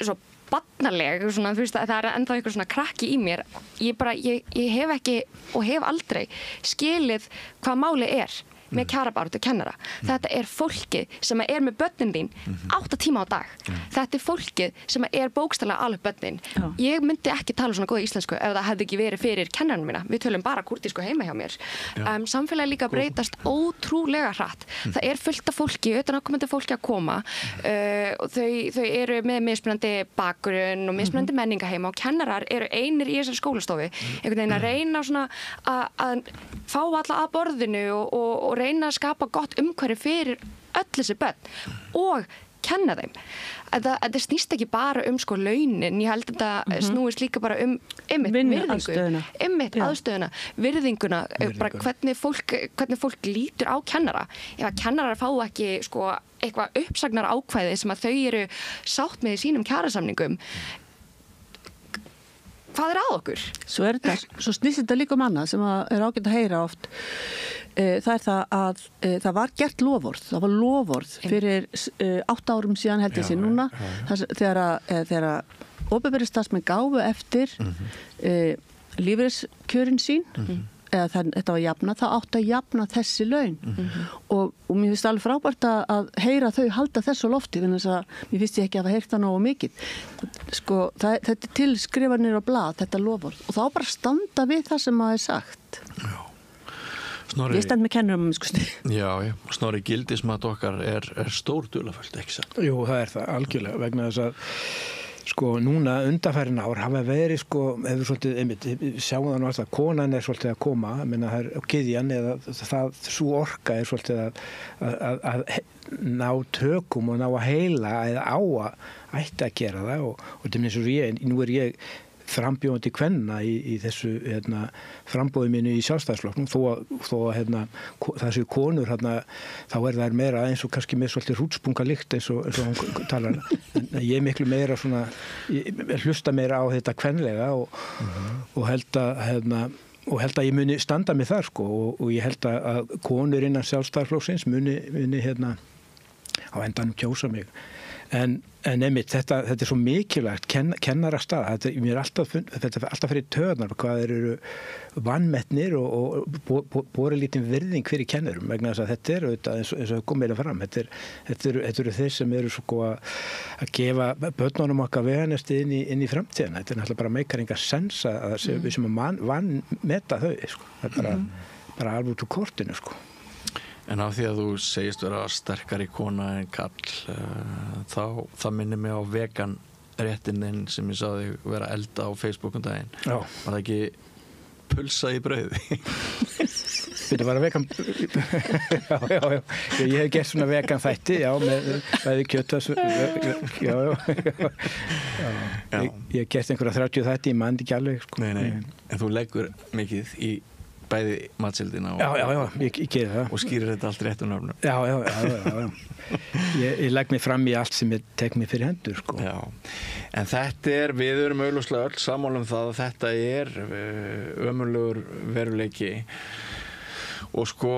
S2: svo barnaleg, svona, þú veist að það er ennþá eitthvað svona krakki í mér ég hef ekki og hef aldrei skilið hvað máli er með kjarabaráttu kennara. Þetta er fólkið sem er með börnin þín 8 tíma á dag. Þetta er fólkið sem er bókstaflega alveg börnin. Ég myndi ekki tala svona góða íslensku ef það hefði ekki verið fyrir kennarinn mína. Við tölum bara kúrdísku heima hjá mér. Samfélagi líka breytast ótrúlega hratt. Það er fullt af fólki, utanaðkomandi fólki að koma og þau eru með mismunandi bakgrunn og mismunandi menningaheima og kennarar eru einir í þessari skólastofu. Einhvern veginn að reyna svona að fá alla að borðinu og reyna að skapa gott umhverfi fyrir öll þessi börn og kenna þeim. Þetta snýst ekki bara sko launin, ég held að þetta snúist líka bara aðstöðuna, virðinguna, bara hvernig fólk lítur á kennara. Ef að kennarar fá ekki sko eitthvað uppsagnar ákvæði sem að þau eru sátt með í sínum kjarasamningum, hvað að okkur?
S3: Svo snýst þetta líka annað sem er ágætt að heyra oft. Það það að það var gert loforð. Það var loforð fyrir 8 árum síðan held ég sér núna. Þegar opinberir starfsmenn gáfu eftir lífeyriskjörin sín, eða þetta var jafna, það átti að jafna þessi laun. Og mér finnst alveg frábært að heyra þau halda þessu lofti, en þess að mér finnst ég ekki að hafa heyrt það nógu mikið. Sko, þetta er til skrifanir á blað, þetta loforð. Og þá bara standa við það sem maður er sagt.
S1: Já. Snorri,
S3: ég stend með kennurum
S1: Já, Snorri, gildismat okkar er stór dularfullt, ekki satt?
S4: Jú, það er það, algjörlega, vegna þess að sko, núna undanfærin ár hafa verið, sko, hefur svolítið, einmitt, sjáum það nú alltaf, konan er svolítið að koma, menna það er gyðjan eða svo orka er svolítið að ná tökum og ná að heila eða á að ætti að gera það og til eins og nú er ég frambjóðandi kvenna í þessu frambóði mínu í Sjálfstæðisflokknum þó að það séu konur þá er það meira eins og kannski með svolítið hrútspunga lykt eins og hún talar en ég er miklu meira svona ég hlusta meira á þetta kvenlega og held að ég muni standa mig þar sko og ég held að konur innan Sjálfstæðisflokksins muni á endanum kjósa mig en einmitt, þetta er svo mikilvægt kennarastað, þetta er alltaf fyrir töðnar, hvað eru vanmetnir og bori lítinn virðing fyrir kennurum, vegna þess að þetta er auðvitað, eins og kom meira fram, þetta eru þeir sem eru svo að gefa börnunum okkar veganesti inn í framtíðina, þetta er náttúrulega bara meikar enga sens að við sem vanmeta þau, sko. Það er bara alveg út úr kortinu, sko.
S1: En af því að þú segist vera sterkari kona en kall, það minnir mig á vegan réttinn sem ég sá þig vera elda á Facebook daginn. Já. Var það ekki pulsa í brauði?
S4: Þetta var vegan... já. Ég hef gert svona vegan þætti, já, með kjötas... Já. Ég hef gert einhverja 30 þætti, ég man ekki alveg, sko.
S1: Nei. En þú leggur mikið í bæði matseldina
S4: ég geri það
S1: og skýrir þetta allt rétt nöfnum.
S4: Já. Ég legg mig fram í allt sem ég tek mig fyrir hendur, sko.
S1: Já. En þetta við erum augljóslega öll sammála það að þetta ömurlegur veruleiki og sko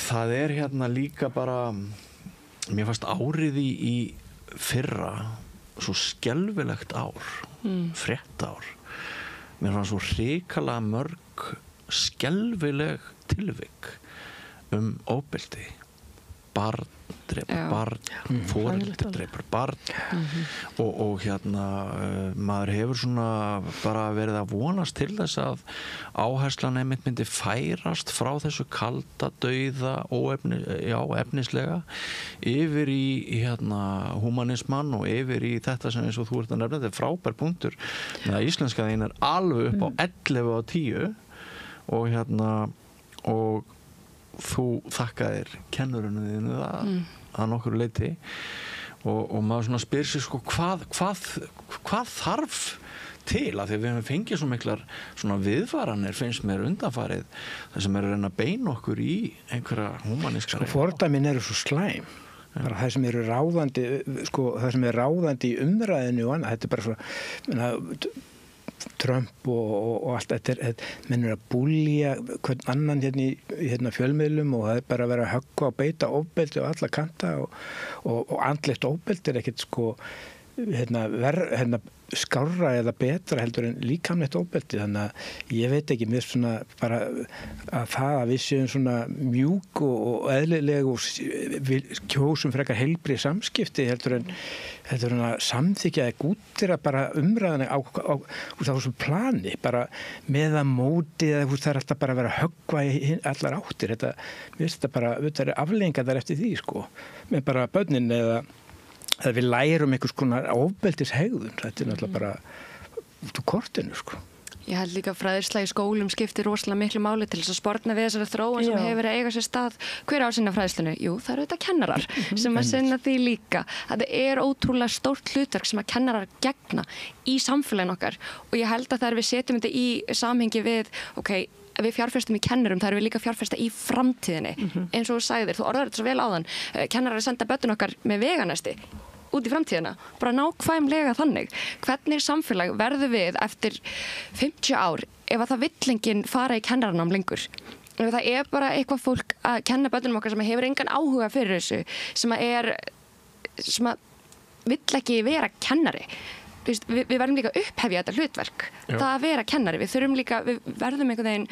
S1: það hérna líka bara mér fannst árið í fyrra svo skelfilegt ár, fréttár. Mér fannst svo hrikalega mörg skelfileg tilvik ofbeldi, barn drepur barn, foreldri drepur barn og maður hefur svona bara verið að vonast til þess að áherslan einmitt myndi færast frá þessu kalda, dauða efnislega yfir í humanisman og yfir í þetta sem eins og þú ert að nefna, þetta er frábær punktur með að íslenska þín alveg upp á 11 á 10 og þú þakkaðir kennurunum þínu að nokkru leyti og maður svona spyr sig sko hvað þarf til að því við hefum fengið svo miklar svona viðvaranir finnst mér undanfarið það sem að reyna að beina okkur í einhverja humaníska
S4: sko fordæmin eru svo slæm bara það sem eru ráðandi sko það sem er ráðandi í umræðinu og annað þetta er bara svo Trump og allt þetta menn að búlja hvern annan í fjölmiðlum og það bara að vera að höggva og beita ofbeldi á alla kanta og andlegt ofbeldi er ekkert sko skárra eða betra heldur en líkamlegt ofbeldi þannig að ég veit ekki mér svona bara að það að við séum svona mjúk og eðlileg og kjósum frekar heilbrigð samskipti heldur en að samþykja eða gútira bara umræðana á þessu plani bara með að móti eða það er alltaf bara að vera að höggva í allar áttir þetta er afleiðingar eftir því sko með bara börnin eða við lærum einhvers konar ofbeldishegðun þetta er náttúrulega bara út úr kortinu sko.
S2: Ég held líka að fræðsla í skólum skiptir rosalega miklu máli til þess að sporna við þessari þróun sem hefur verið að eiga sér stað. Hver á sinna fræðslunu? Jú, það eru þetta kennarar sem að sinna því líka. Þetta er ótrúlega stórt hlutverk sem að kennarar gegna í samfélaginu okkar og ég held að þegar við setjum þetta í samhengi við, við fjárfestum í kennurum, það eru við líka fjárfesta í framtíðinni. Eins og þú sagðir, þú orðar þetta svo vel áðan, kennarar senda börnin okkar með veganesti út í framtíðina, bara nákvæmlega þannig. Hvernig samfélag verður við eftir 50 ár ef að það vill enginn fara í kennaranám lengur? Ef það er bara eitthvað fólk að kenna börnunum okkar sem hefur engan áhuga fyrir þessu, sem vill ekki vera kennari. Við verðum líka að upphefja þetta hlutverk. Það að vera kennari. Við verðum einhvern veginn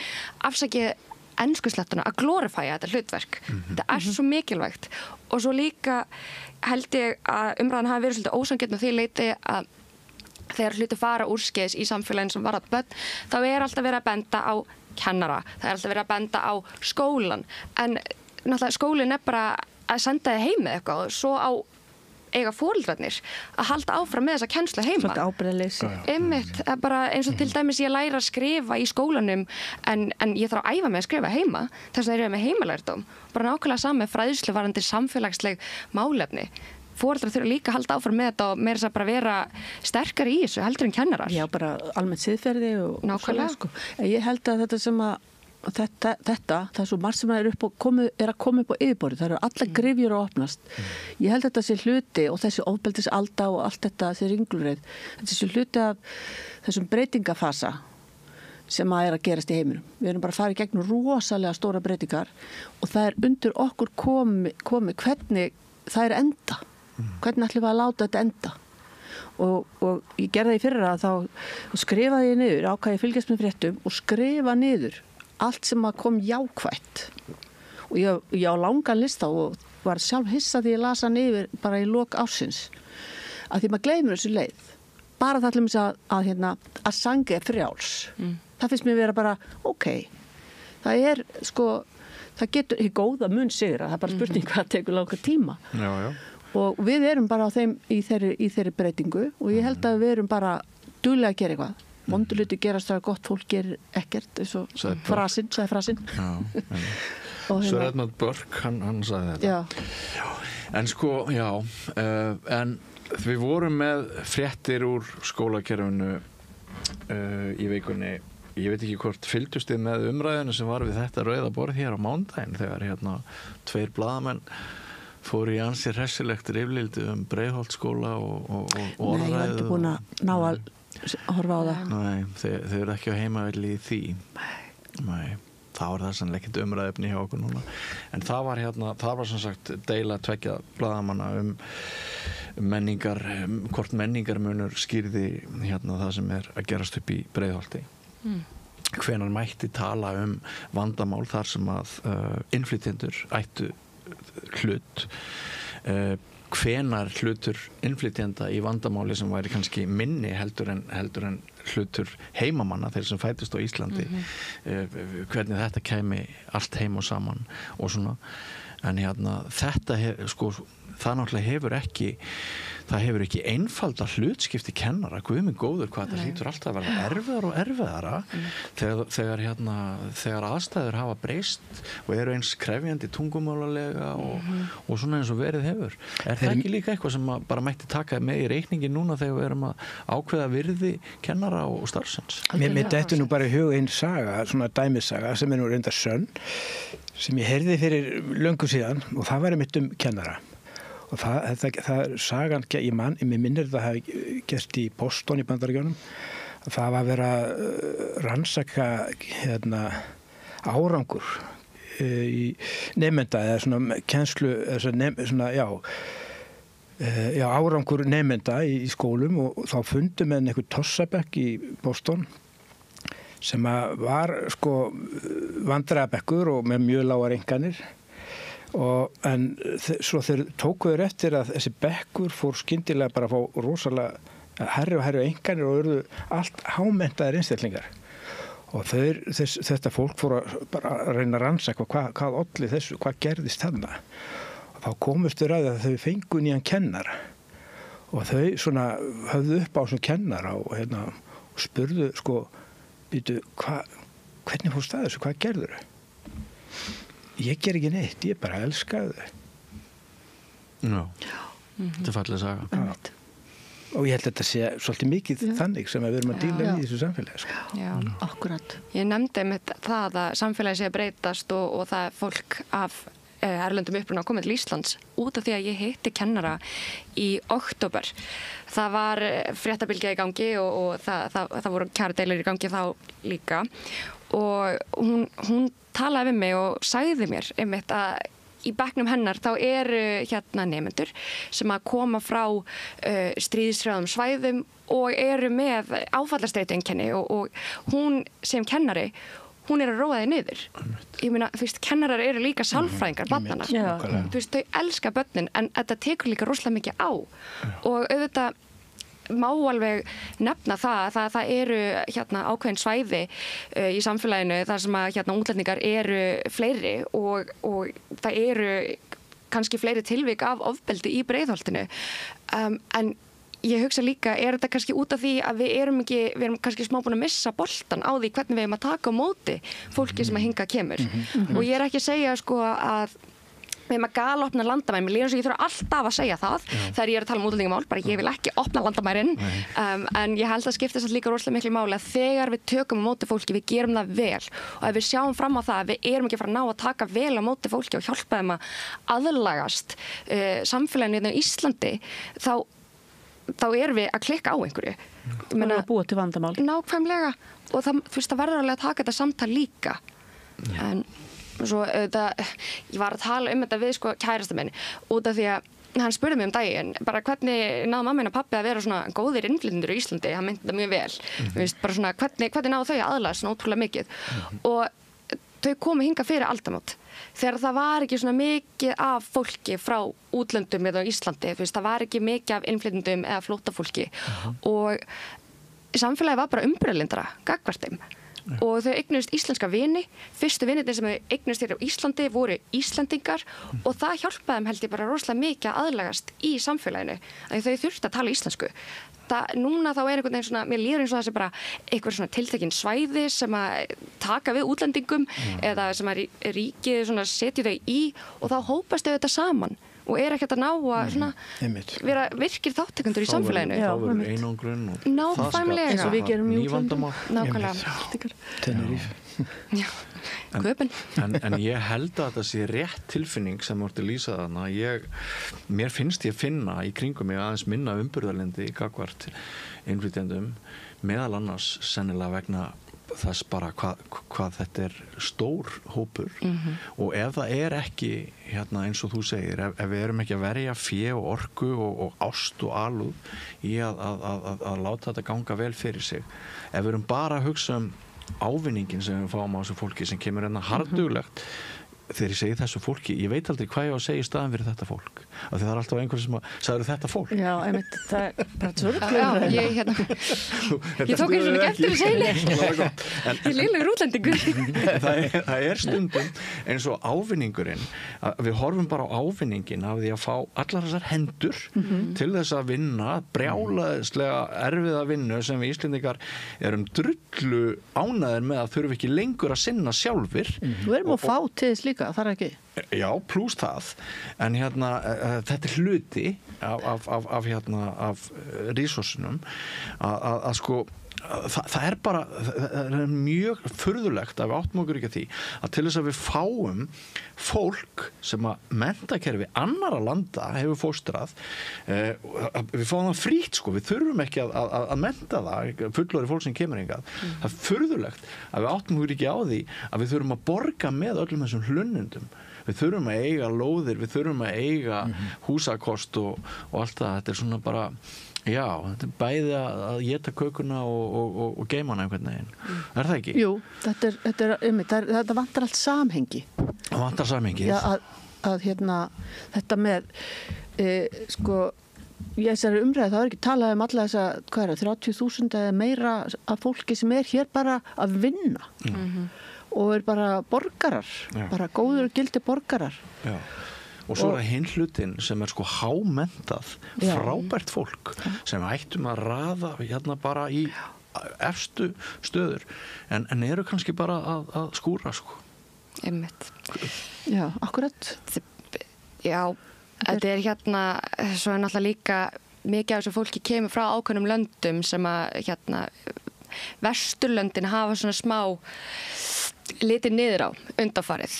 S2: afsakið enskuslettuna að glorifæja þetta hlutverk. Þetta svo mikilvægt. Og svo líka held ég að umræðan hafi verið svolítið ósanngjarn á því leyti að þegar hluti fara úrskeiðis í samfélaginu sem varðar börn, þá alltaf verið að benda á kennara. Það alltaf verið að benda á skólan. En náttúrulega skólinn bara að senda þig heim með eitthvað og svo á eiga foreldrarnir að halda áfram með þessa kennslu heima.
S3: Svolítið ábyrgðarleysi.
S2: Einmitt, bara eins og til dæmis ég læra að skrifa í skólanum en ég þarf að æfa mig að skrifa heima, þess vegna er ég með heimalærdóm. Bara nákvæmlega sama með fræðslu varðandi samfélagsleg málefni. Foreldrar þurfa líka að halda áfram með þetta og meira þess að bara vera sterkari í þessu heldur en kennarar.
S3: Já, bara almennt siðferði og
S2: nákvæmlega.
S3: Sko. Ég held að þetta sem að það er svo margt sem er að koma upp á yfirborðið, það eru allar gryfjur að opnast. Ég held að þetta sé hluti og þessi ofbeldisalda og allt þetta, þessi ringulreið, þetta sé hluti af þessum breytingafasa sem að gerast í heiminum. Við erum bara að fara í gegnum rosalega stóra breytingar og það er undir okkur komi hvernig það er enda. Hvernig ætlum við að láta þetta enda? Og ég gerði það í fyrra þá skrifaði ég niður, ákvað ég fylgjast með fréttum og skrifa niður allt sem að kom jákvætt og ég á langan lista og var sjálf hissa því ég las hann yfir bara í lok ársins að því maður gleymur þessu leið bara það ætlum að sanga frjáls það finnst mér vera bara það er það getur í góða mun sigra, það er bara spurning hvað tekur langa tíma og við erum bara í þeirri breytingu og ég held að við erum bara duglega að gera eitthvað vonduluti gerast það að gott fólk gerir ekkert eins og sagði frasinn
S1: Sir Edmund Burke hann sagði þetta en við vorum með fréttir úr skólakerfinu í vikunni ég veit ekki hvort fylgdust þið með umræðinu sem var við þetta rauða borð hér á mánudaginn þegar 2 blaðamenn fóru í ansi hressilegt rifrildi Breiðholtsskóla og orðræðu.
S3: Nei, ég var ekki búin að ná að horfa á það.
S1: Nei, þeir eru ekki á heimavelli í því. Nei, það var það sannlega ekkert umræðefni hjá okkur núna. En það var sem sagt deila 2 blaðamanna menningar, hvort menningarmunur skýrði það sem er að gerast upp í Breiðholti. Hvenær mætti tala vandamál þar sem að innflytjendur ættu hlut hvenar hlutur innflytjenda í vandamáli sem væri kannski minni heldur en hlutur heimamanna þeir sem fættust á Íslandi hvernig þetta kæmi allt heim og saman og svona en þetta það náttúrulega hefur ekki einfalda hlutskipti kennara, guð minn góður hvað þetta hlýtur alltaf að verða erfiðara og erfiðara þegar aðstæður hafa breyst og eru eins krefjandi tungumálalega og svona eins og verið hefur. Er það ekki líka eitthvað sem bara mætti taka með í reikningi núna þegar við erum að ákveða virði kennara og starfsins?
S4: Mér dettur nú bara í hug einn saga, svona dæmissaga sem er nú reyndar sönn sem ég heyrði fyrir löngu síðan og það var einmitt kennara. Og það sagan, mér minnir það hafi gert í Boston í Bandaríkjunum það var að vera rannsaka árangur í nemenda eða svona kennslu árangur nemenda í skólum og þá fundu menn einhver tossabekk í Boston sem var vandræðabekkur og með mjög lágar einkunnir en svo þeir tókuður eftir að þessi bekkur fór skyndilega bara að fá rosalega hærri og hærri einkunnir og urðu allt hámenntaðir einstaklingar og þetta fólk fór bara að reyna að rannsaka hvað olli þessu, hvað gerðist þarna og þá komust þau að þau fengu nýjan kennara og þau svona höfðu upp á þessum kennara og spurðu býtu, hvernig fórst það þessu, hvað gerður þau? Ég ger ekki neitt, ég bara elskaði þau.
S1: Já, þetta er fallið saga.
S3: Einmitt.
S4: Og ég held að þetta sé svolítið mikið þannig sem við erum að díla í þessu samfélagi. Sko.
S2: Já.
S3: Akkurat.
S2: Ég nefndi með það að samfélagi sé að breytast og það er fólk af erlendum uppruna að koma til Íslands út af því að ég hitti kennara í október. Það var fréttabilgja í gangi og það voru kjaradeilur í gangi þá líka og hún talaði við mig og sagði mér einmitt að í bekknum hennar þá eru nemendur sem að koma frá stríðshrjáðum svæðum og eru með áfallastreitu-einkenni og hún sem kennari, hún er að róa þig niður. Ég meina, þú veist, kennarar eru líka sálfræðingar barnanna. Þú veist, þau elska börnin en þetta tekur líka rosalega mikið á. Og auðvitað má alveg nefna það að það eru ákveðin svæði í samfélaginu þar sem að útlendingar eru fleiri og það eru kannski fleiri tilvik af ofbeldi í Breiðholtinu en ég hugsa líka, er þetta kannski út af því að við erum kannski smá búin að missa boltan á því hvernig við erum að taka á móti fólki sem að hingað kemur og ég er ekki að segja sko að við erum að galopna landamærin, mér líður eins og ég þurfa alltaf að segja það þegar ég er að tala útlendingamál, bara ég vil ekki opna landamærin en ég held að skipta þess að líka rosalega miklu máli að þegar við tökum á móti fólki, við gerum það vel og ef við sjáum fram á það að við erum ekki að fara að ná að taka vel á móti fólki og hjálpa þeim að aðlagast samfélaginu í Íslandi þá erum við að klikka á einhverju.
S3: Það er að búa til vandamál.
S2: Nákvæmlega og það verður alveg að taka þetta samtal líka en svo ég var að tala þetta við sko kærasta minn út af því að hann spurði mig daginn bara hvernig náðu mamma og pabbi að vera svona góðir innflytjendur í Íslandi, hann myndi það mjög vel veist, bara svona hvernig náðu þau að aðlagast svona ótrúlega mikið og þau komu hingað fyrir aldamót þegar það var ekki svona mikið af fólki frá útlöndum eða Íslandi, veist, það var ekki mikið af innflytjendum eða flóttafólki og samfélagið var bara umburðarlyndara gagnvart þeim og þau eignuðust íslenska vini, fyrstu vinirnir sem þau eignuðust hér á Íslandi voru Íslendingar og það hjálpaði þeim held ég bara rosalega mikið að aðlagast í samfélaginu, að þau þurftu að tala íslensku. Núna þá er einhvern veginn svona, mér líður eins og það sé bara einhver svona tiltekin svæði sem að taka við útlendingum eða sem að ríkið svona setja þau í og þá hópast þau þetta saman og er ekkert að ná að svona, vera virkir þáttekundur í samfélaginu.
S1: Þá verður einangrun og
S2: nákvæmlega.
S3: Eins og við gerum í
S1: nývandamál.
S2: Nákvæmlega.
S4: Tenerife.
S2: Já, köpun.
S1: En ég held að þetta sé rétt tilfinning sem vorti lýsa þarna. Mér finnst ég finna í kringum mig aðeins minna umburðarlyndi gagnvart innflytjendum, meðal annars sennilega vegna þess bara hvað þetta er stór hópur og ef það er ekki eins og þú segir, ef við erum ekki að verja fé og orku og ást og alúð í að láta þetta ganga vel fyrir sig, ef við erum bara að hugsa ávinningin sem við fáum á þessu fólki sem kemur harðduglegt þegar ég segi þessu fólki, ég veit aldrei hvað ég á að segja í staðan fyrir þetta fólk af því það er alltaf einhver sem sagður þetta fólk.
S3: Já, einmitt, það er bara sorglega.
S2: Já, ég tók eins og ekki eftir að segja ég lélegur útlendingur.
S1: Það er stundum eins og ávinningurinn að við horfum bara á ávinningin af því að fá allar þessar hendur til þess að vinna brjálaðislega erfiða vinnu sem við Íslendingar erum drullu ánæðir með að þurfum ekki lengur að sinna sjálfir.
S3: Við erum að fá til þess líka, það er ekki.
S1: Já, pluss það, en þetta er hluti af resursunum að sko það er bara, það er mjög furðulegt að við áttum okkur ekki að því að til þess að við fáum fólk sem að menntakerfi annarra landa hefur fóstrað við fáum það frítt sko, við þurfum ekki að mennta það, fullorðið fólk sem kemur hingað. Það er furðulegt að við áttum okkur ekki á því að við þurfum að borga með öllum þessum hlunnundum. Við þurfum að eiga lóðir, við þurfum að eiga húsakost og allt það. Þetta er svona bara, já, þetta er bæði að éta kökuna og geima hana einhvern veginn. Er það ekki?
S3: Jú, þetta vantar allt samhengi.
S1: Það vantar samhengið.
S3: Já, að þetta með, sko, í þessari umræðu það er ekki talað alla þessa, 30.000 eða meira af fólki sem er hér bara að vinna. Og er bara borgarar, bara góður og gildi borgarar. Já.
S1: Og svo er það hinn hlutin sem er sko hámentað, frábært fólk sem ættum að raða bara í efstu stöður en eru kannski bara að skúra sko.
S2: Einmitt.
S3: Já, akkurat.
S2: Já, þetta hérna, svo er náttúrulega líka mikið af þessu fólki kemur frá ákveðnum löndum sem að Vesturlöndin hafa svona smá litið niður á undanfarið,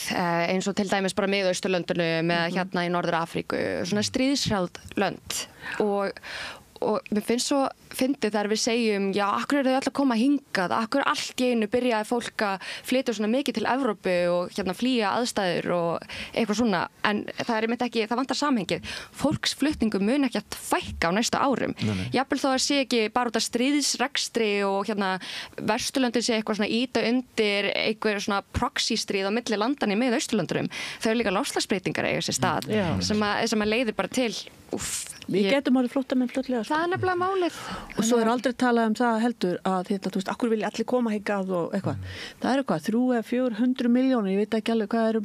S2: eins og til dæmis bara Miðausturlöndunum eða í Norður Afríku, svona stríðshrjáð lönd og mér finnst svo fyndið þegar við segjum, já, akkur eru þau öll að koma hingað, akkur allt í einu byrjaði fólk að flytja svona mikið til Evrópu og flýja aðstæður og eitthvað svona, en það er einmitt ekki, það vantar samhengið. Fólksflutningum mun ekki að fækka á næsta árum. Jafnvel þó að sé ekki bara út af stríðsrekstri og Vesturlöndin sé eitthvað svona íta undir eitthvað svona proxystríð á milli landanna í Miðausturlöndunum. Þau eru líka loftslagsbreytingar eiga sér stað sem að leiðir bara til
S3: Við getum orðið flóttamenn fljótlega.
S2: Það er nefnilega málið.
S3: Og svo er aldrei talað það heldur að þú veist, akkur vilja allir koma hingað og eitthvað. Það eru 300 eða 400 milljónir, ég veit ekki alveg hvað eru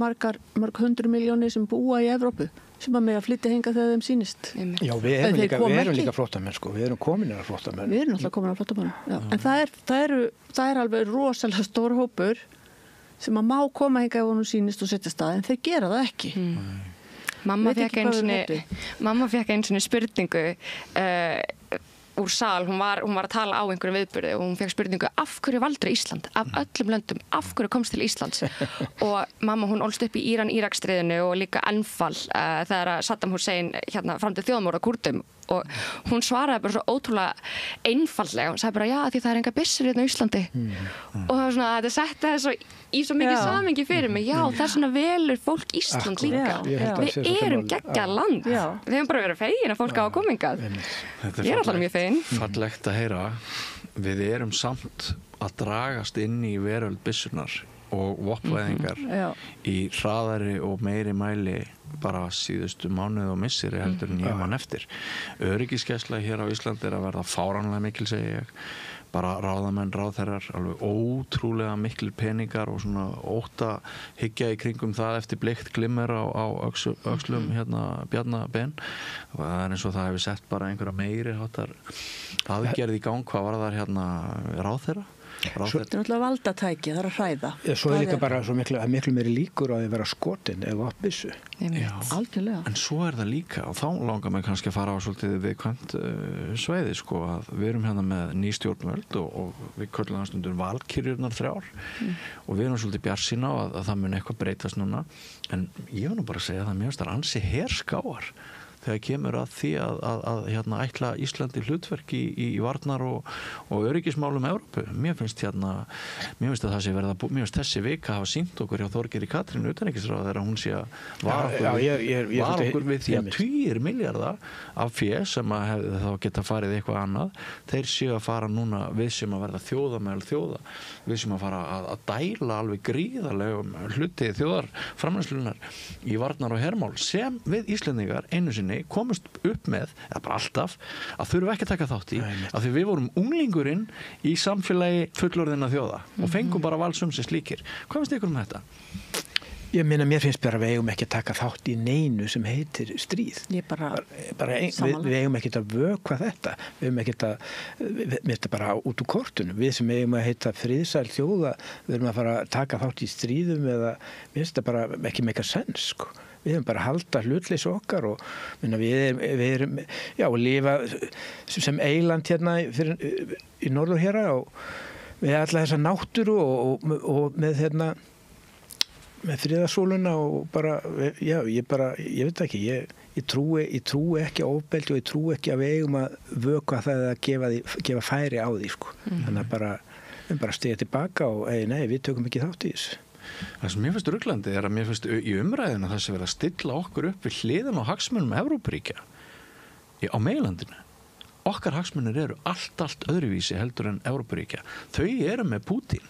S3: mörg 100 milljónir sem búa í Evrópu, sem að með að flytja hingað þegar þeim sýnist.
S4: Já, við erum líka flóttamenn sko, við erum komin að flóttamenn.
S3: Við erum alltaf komin að flóttamenn, já. En það er alveg rosalega stór hópur sem að má koma hingað ef honum sýnist og setja stað, en þeir gera það ekki.
S2: Mamma fékk einu sinni spurningu úr sal, hún var að tala á einhverjum viðburði og hún fékk spurningu af hverju valdur Ísland, af öllum löndum, af hverju komst til Íslands og mamma hún ólst upp í Íran-Írak-stríðinu og líka Anfal þegar Saddam Hussein framdi þjóðmorð á Kúrdum og hún svaraði bara svo ótrúlega einfaldlega, hún sagði bara já því það er enga byssur hérna á Íslandi og það var svona, þetta setti það svo í svo mikið samhengi fyrir mig, já það er svona velur fólk Ísland líka, við erum geggjað land, við hefum bara verið fegin að fólk á að koma hingað, ég er alltaf mjög fegin.
S1: Fallegt að heyra, við erum samt að dragast inn í veröld byssurnar og vopnvæðingar í hraðari og meiri mæli bara síðustu mánuði og misseri heldur en ég man eftir. Öryggisgæsla hér á Íslandi er að verða fáránlega mikil, segi ég. Bara ráðamenn, ráðherrar, alveg ótrúlega mikil peningar og svona ótta hyggja í kringum það eftir bleikt glimmer á öxlum Bjarna Ben. Og það er eins og það hefur sett bara einhverja meiri háttar aðgerð í gang. Hvað var það ráðherra?
S3: Þetta er náttúrulega valdatæki, það er að hræða.
S4: Svo er líka bara svo miklu meiri líkur að þið vera skotin eða byssu.
S3: Algjörlega.
S1: En svo er það líka, og þá langar mig kannski að fara á svolítið viðkvæmt sveiði, sko, að við erum með ný stjórnvöld og við köllum það stundum valkyrjurnar 3 og við erum svolítið bjartsýn á að það mun eitthvað breytast núna, en ég vil nú bara segja að það mér finnst það ansi herskáar þegar kemur að því að ætla Íslandi hlutverk í varnar og öryggismálum Evrópu. Mér finnst að það sé verið að mér finnst þessi vika hafa sýnt okkur hjá Þorgeiri Katrínu utanríkisráðherra þegar hún sé að var okkur við því að 20 milljarða af fé sem að hefði þá geta farið eitthvað annað, þeir séu að fara núna við sem að verða þjóða meðal þjóða, við sem að fara að dæla alveg gríðarlegum hluti þjóðarframleiðslunnar í varnar og hermál sem við Íslendingar einu sinni komust upp með, eða bara alltaf, að þurfa ekki að taka þátt í, af því við vorum unglingurinn í samfélagi fullorðinna þjóða og fengum bara valsum sem slíkir. Hvað finnst ykkur þetta?
S4: Ég meina, mér finnst bara að við eigum ekki að taka þátt í neinu sem heitir stríð. Við eigum ekki að vökva þetta. Við eigum ekki að, við erum bara út úr kortunum. Við sem eigum að heita friðsæl þjóða, við erum að fara að taka þátt í stríðum eða, mér finnst þetta bara ekki make a sense, sko. Við erum bara að halda hlutleysi okkar og við erum að lifa sem eiland í norður hér og við alla þessa náttúru og með friðarsóluna og bara, ég veit ekki, ég trúi ekki á ofbeldi og ég trúi ekki að við eigum að vökva það að gefa færi á því, sko. Þannig að bara stiga tilbaka og nei, við tökum ekki þátt í þessu.
S1: Það sem mér finnst ruglandi er að mér finnst í umræðinu það sem verið að stilla okkur upp við hliðin á hagsmunum Evrópuríkja á meginlandinu. Okkar hagsmunir eru allt öðruvísi heldur en Evrópuríkja. Þau eru með Pútín.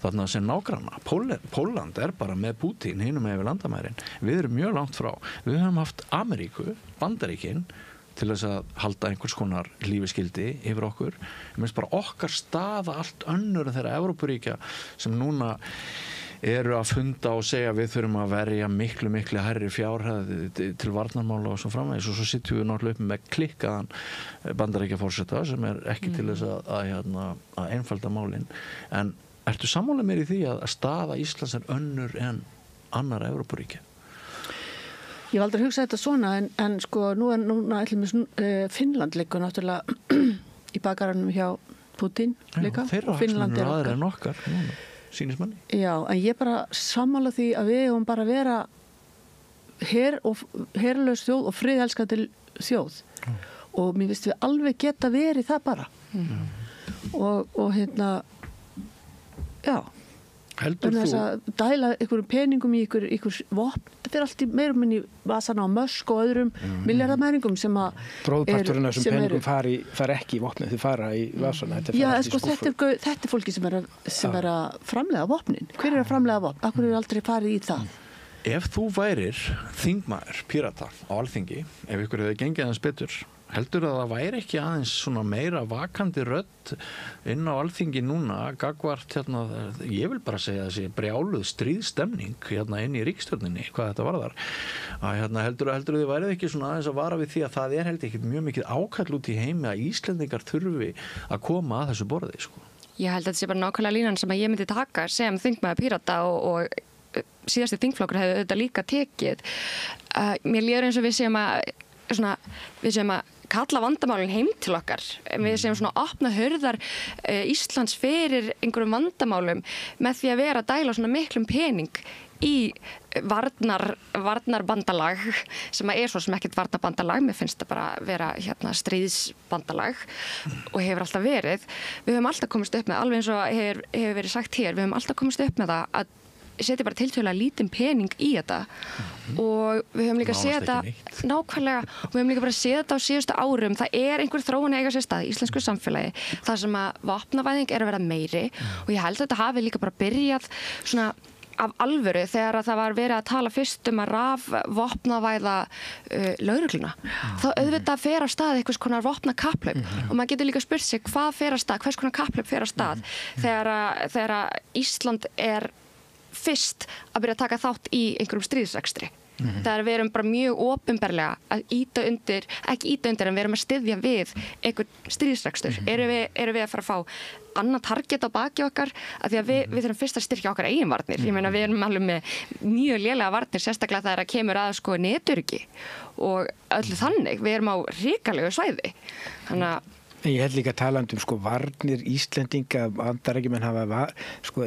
S1: Þarna sem nágranna. Pólland er bara með Pútín hinum yfir landamærin. Við erum mjög langt frá. Við höfum haft Ameríku, Bandaríkin, til þess að halda einhvers konar lífiskildi yfir okkur. Ég minnst bara okkar staða allt önnur en þeirra Evrópuríkja sem núna eru að funda og segja við þurfum að verja miklu hærri fjárhæð til varnarmála og svo framvegis og svo sitjum við náttúrulega upp með klikkaðan Bandaríkjaforseta sem ekki til þess að einfalda málin. En ertu sammála mér í því að staða Íslands önnur en annar Evrópuríkja?
S3: Ég hef aldrei hugsað þetta svona en sko núna Finnland liggur náttúrulega í bakaranum hjá Putin líka.
S1: Þeirra hagsmunir aðra en okkar núna. Sýnist manni. Já,
S3: en ég bara sammála því að við höfum bara vera herlaus þjóð og friðelskandi þjóð og mér finnst við alveg geta verið það bara og já
S1: heldur
S3: þú að dæla einhverjum peningum í einhver vopn, þetta allt í meirum í vasana á Musk og öðrum miljardamæringum sem að
S4: bróðparturinn af þessum peningum fari ekki í vopni, þau fara í vasana.
S3: Já, sko, þetta fólki sem er að framlega vopnin. Hver er að framlega vopn? Akkur er aldrei farið í það?
S1: Ef þú værir þingmaður Pírata á Alþingi, ef ykkur hefði gengið aðeins betur, heldur að það væri ekki aðeins svona meira vakandi rödd inn á Alþingi núna gagvart ég vil bara segja þessi brjáluð stríðstemning inn í ríkisstjórninni, hvað þetta varðar að heldur þið værið ekki svona aðeins að vara við því að það held ekki mjög mikið ákall út í heimi að Íslendingar þurfi að koma að þessu borði sko.
S2: Ég held að þetta sé bara nákvæmlega línan sem að ég myndi taka sem þingmaður Pírata og síðasti þingflokkur hefði þetta líka tekið. Mér líður eins og við séum að kalla vandamálin heim til okkar. Við séum svona að opna hurðar Íslands fyrir einhverjum vandamálum með því að vera að dæla svona miklum pening í varnarbandalag sem er svo sem ekkert varnarbandalag, mér finnst það bara vera stríðsbandalag og hefur alltaf verið. Við höfum alltaf komist upp með, alveg eins og hefur verið sagt hér, við höfum alltaf komist upp með það að setja bara tiltölulega lítinn pening í þetta og við höfum líka séð þetta nákvæmlega og við höfum líka bara séð þetta á síðustu árum. Það er einhver þróun að eiga sér stað í íslensku samfélagi þar sem að vopnavæðing er að vera meiri og ég held að þetta hafi líka bara byrjað svona af alvöru þegar að það var verið að tala fyrst að rafvopnavæða lögregluna. Þá auðvitað fer af stað einhvers konar vopnakapphlaup og maður getur líka spurt sig hvað fer af stað, hvers konar kapphlaup fer af stað þegar Ísland er fyrst að byrja að taka þátt í einhverjum stríðsrekstri. Þegar við erum bara mjög opinberlega að ekki íta undir en við erum að styðja við einhvern stríðsrekstur. Erum við að fara að fá annað target á baki okkar af því að við þurfum fyrst að styrkja okkar eigin varnir. Ég meina við erum alveg með mjög lélega varnir, sérstaklega þegar að kemur að sko netöryggi og öllu þannig. Við erum á hrikalegu svæði. Þannig að
S4: ég held líka talandi sko varnir Íslendinga, Bandaríkjamenn hafa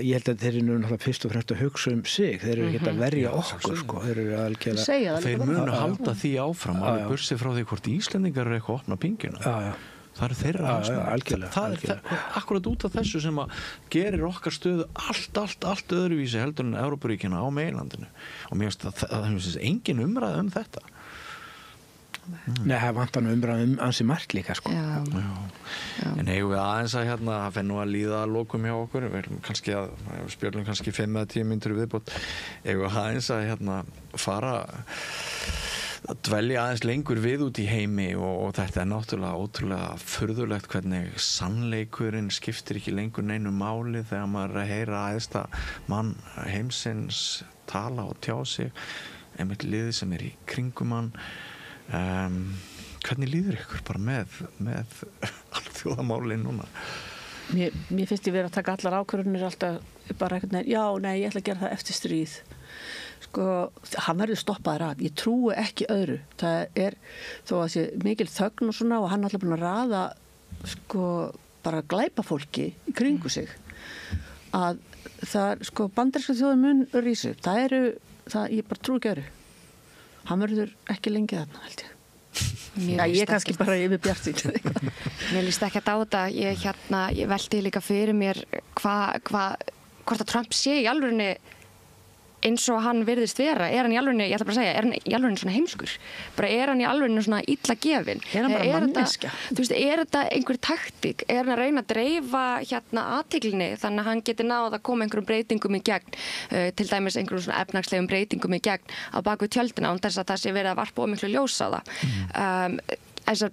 S4: ég held að þeir eru náttúrulega fyrst og fremst að hugsa sig, þeir eru ekki að verja okkur sko, þeir eru algjörlega
S1: þeir munu halda því áfram alveg bursið frá því hvort Íslendingar eru eitthvað að opna pinguna. Það eru þeirra hagsmunir. Það er akkurat út af þessu sem að gerir okkar stöðu allt öðruvísi heldur en Evrópuríkina á meginlandinu og mér finnst að það er engin umræða um þetta.
S4: Nei, það vantar nú umræðum ansi margt líka sko.
S1: Já. En eigum við aðeins að það fer nú að líða að lokum hjá okkur, við spjörlum kannski 5 eða 10 mínútur viðbót, eigum við aðeins að fara að dvelja aðeins lengur við út í heimi og þetta er náttúrulega ótrúlega furðulegt hvernig sannleikurinn skiptir ekki lengur neinu máli þegar maður er að heyra æðsta mann heimsins tala og tjá sig, einmitt liðið sem er í kringum hann. Hvernig líður ykkur bara með alþjóðamálin núna?
S3: Mér finnst ég verið að taka allar ákvörðunir alltaf bara eitthvað, já, nei, ég ætla að gera það eftir stríð. Sko, hann verður stoppaður af. Ég trúi ekki öðru. Það er þó að sé mikil þögn og svona og hann er alltaf búin að raða sko bara glæpa fólki í kringu sig. Að það, sko, bandaríska þjóðin mun rísu. Ég bara trúi ekki öðru. Hann verður ekki lengi þarna, held ég. Ég kannski bara yfir bjartsýn.
S2: Mér líst ekki að á þetta. Ég velti líka fyrir mér hvort að Trump sé í alvörinni eins og hann virðist vera. Er hann í alvörinni, ég ætla bara að segja, er hann í alvörinni svona heimskur? Bara er hann í alvörinni svona illa gefin?
S3: Er hann bara manneskja?
S2: Þú veist, er þetta einhver taktík? Er hann að reyna að dreifa athyglinni þannig að hann geti náð að koma einhverjum breytingum í gegn, til dæmis einhverjum svona efnahagslegum breytingum í gegn á baku tjöldina án þess að það sé verið að varpa of miklu ljós á það. Þessar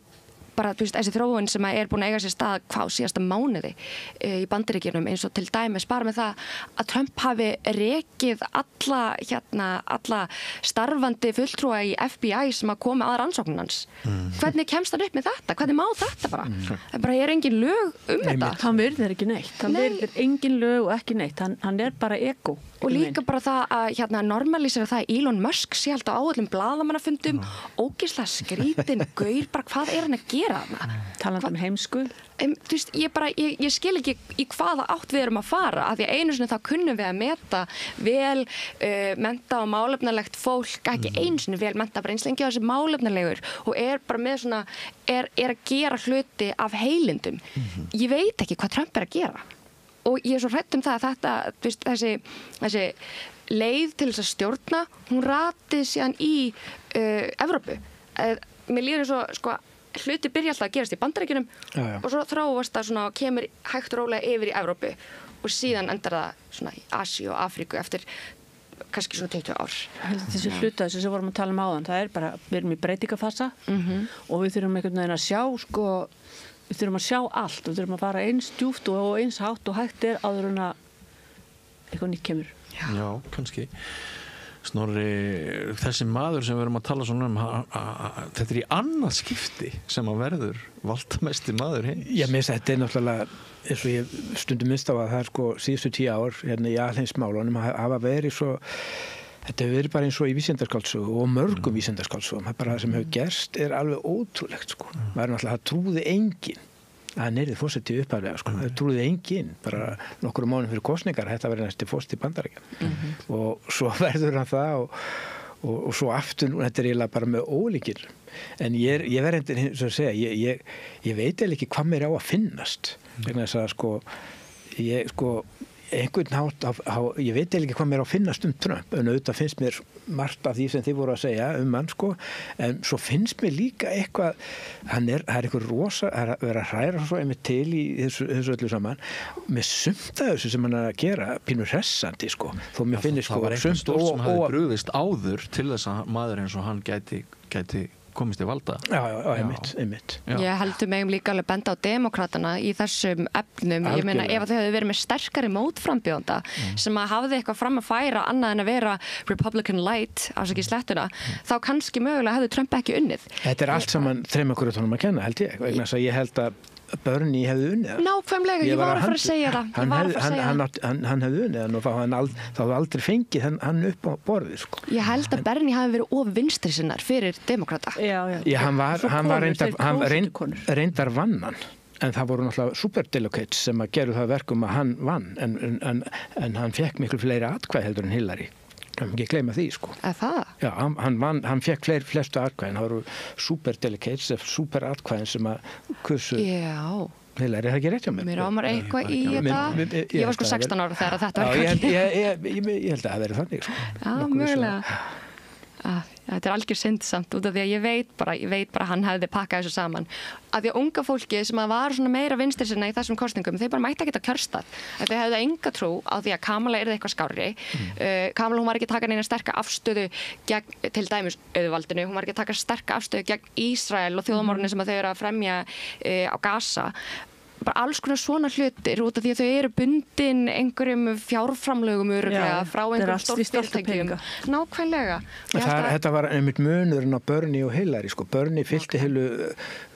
S2: bara þessi þróun sem búin að eiga sér stað hvað síðasta mánuði í Bandaríkjunum eins og til dæmis bara með það að Trump hafi rekið alla starfandi fulltrúa í FBI sem að koma að rannsóknum hans. Hvernig kemst hann upp með þetta? Hvernig má þetta bara? Það bara engin lög þetta.
S3: Hann virðir ekki neitt. Hann virðir engin lög og ekki neitt. Hann bara ego.
S2: Og líka bara það að normalísera það að Elon Musk sé alltaf á öllum blaðamannafundum, ógeðslega skrítin gaur, bara hvað hann að gera þarna?
S3: Talandi heimsku.
S2: Þú veist, ég skil ekki í hvaða átt við erum að fara, af því að einu sinni þá kunnum við að meta vel mennta og málefnalegt fólk, ekki einu sinni vel mennta, bara eins lengi á þessi málefnalegur og bara með svona, að gera hluti af heilindum. Ég veit ekki hvað Trump að gera. Og ég svo hrædd það að þetta, þessi leið til þess að stjórna, hún ratið síðan í Evrópu. Mér líður eins og, sko, hluti byrja alltaf að gerast í Bandaríkjunum og svo þróast það svona og kemur hægt og rólega yfir í Evrópu og síðan endar það svona í Asíu og Afríku eftir kannski svona 20 ár.
S3: Þessi hluta, þessi sem vorum að tala áðan, það bara, við erum í breytingafasa og við þurfum einhvern veginn að sjá, sko, við þurfum að sjá allt, við þurfum að fara eins djúpt og eins hátt og hægt áður en að eitthvað nýtt kemur.
S1: Já, kannski. Snorri, þessi maður sem við erum að tala svona þetta í annað skipti sem að verður valdamesti maður heims.
S4: Já, mér finnst þetta náttúrulega, eins og ég stundum minnst á að það sko síðustu 10 ár hérna í alheimsmálunum hafa verið svo. Þetta hefur verið bara eins og í vísindaskáldsögu og mörgum vísindaskáldsögum. Það bara sem hefur gerst alveg ótrúlegt, sko. Maður náttúrulega, það trúði enginn að hann yrði fórseti upphaflega, sko. Það trúði enginn, bara nokkrum mánuðum fyrir kosningar, þetta verið næsti fórseti í Bandaríkjunum. Og svo verður hann það og svo aftur, þetta eiginlega bara með ólíkir. En ég verði eins og að segja, ég veit eiginlega ekki hvað mér á að finnast. Vegna þess að, einhvern hátt, ég veit ekki hvað mér á að finnast Trump, en auðvitað finnst mér margt af því sem þið voru að segja hann, sko, en svo finnst mér líka eitthvað, það er eitthvað rosa, það er að vera að hræra svo einmitt til í þessu öllu saman, með sumt af þessu sem hann er að gera, pínur hressandi, sko, þó mér finnir, sko,
S1: það var eitthvað stórt sem hafði brugðist áður til þess að maður eins og hann gæti komist í valda. Já,
S4: einmitt.
S2: Ég heldur megum líka alveg benda á demókratana í þessum efnum. Ég meina, ef þau hefðu verið með sterkari mótframbjóðanda sem að hafði eitthvað fram að færa annað en að vera Republican light, afsakið slettuna, þá kannski mögulega hefðu Trump ekki unnið.
S4: Þetta allt saman þremakurðunum að kenna, held ég. Vegna þess að ég held að Bernie hefði unnið.
S2: Nákvæmlega, ég var að fara að segja það.
S4: Hann hefði unnið hann og þá hefði aldrei fengið hann upp á borðið, sko.
S2: Ég held að Bernie hafi verið of vinstri sinnar fyrir demókrata.
S4: Já, hann reyndar vann hann. En það voru náttúrulega superdelegates sem að gera það verkum að hann vann en hann fekk miklu fleiri atkvæði heldur en Hillary. Ég ekki gleyma því, sko.
S2: Að það?
S4: Já, hann fekk flestu atkvæðin. Það voru superdelegates, superatkvæðin sem að kursu.
S2: Já.
S4: Hillary, það ekki rétt hjá mér?
S2: Mér ámar eitthvað í þetta. Ég var sko 16 ára þegar þetta var
S4: ekki. Ég held að það verið þannig, sko.
S2: Já, mögulega. Þetta er algjör synd samt út af því að ég veit bara hann hefði pakkað þessu saman. Af því að unga fólki sem að var svona meira vinstri sinna í þessum kosningum, þeir bara mætti ekki að kjörstað. Þeir hefðu enga trú á því að Kamala yrði eitthvað skárri. Kamala, hún var ekki að taka neina sterka afstöðu gegn, til dæmis auðvaldinu, hún var ekki að taka sterka afstöðu gegn Ísrael og þjóðamorðinu sem að þau eru að fremja á Gaza. Bara alls konar svona hlutir út af því að þau eru bundin einhverjum fjárframlögum öruglega frá einhverjum stórfyrirtækjum. Nákvæmlega.
S4: Þetta var einmitt munurinn á Bernie og Hillary, sko. Bernie fyllti heilu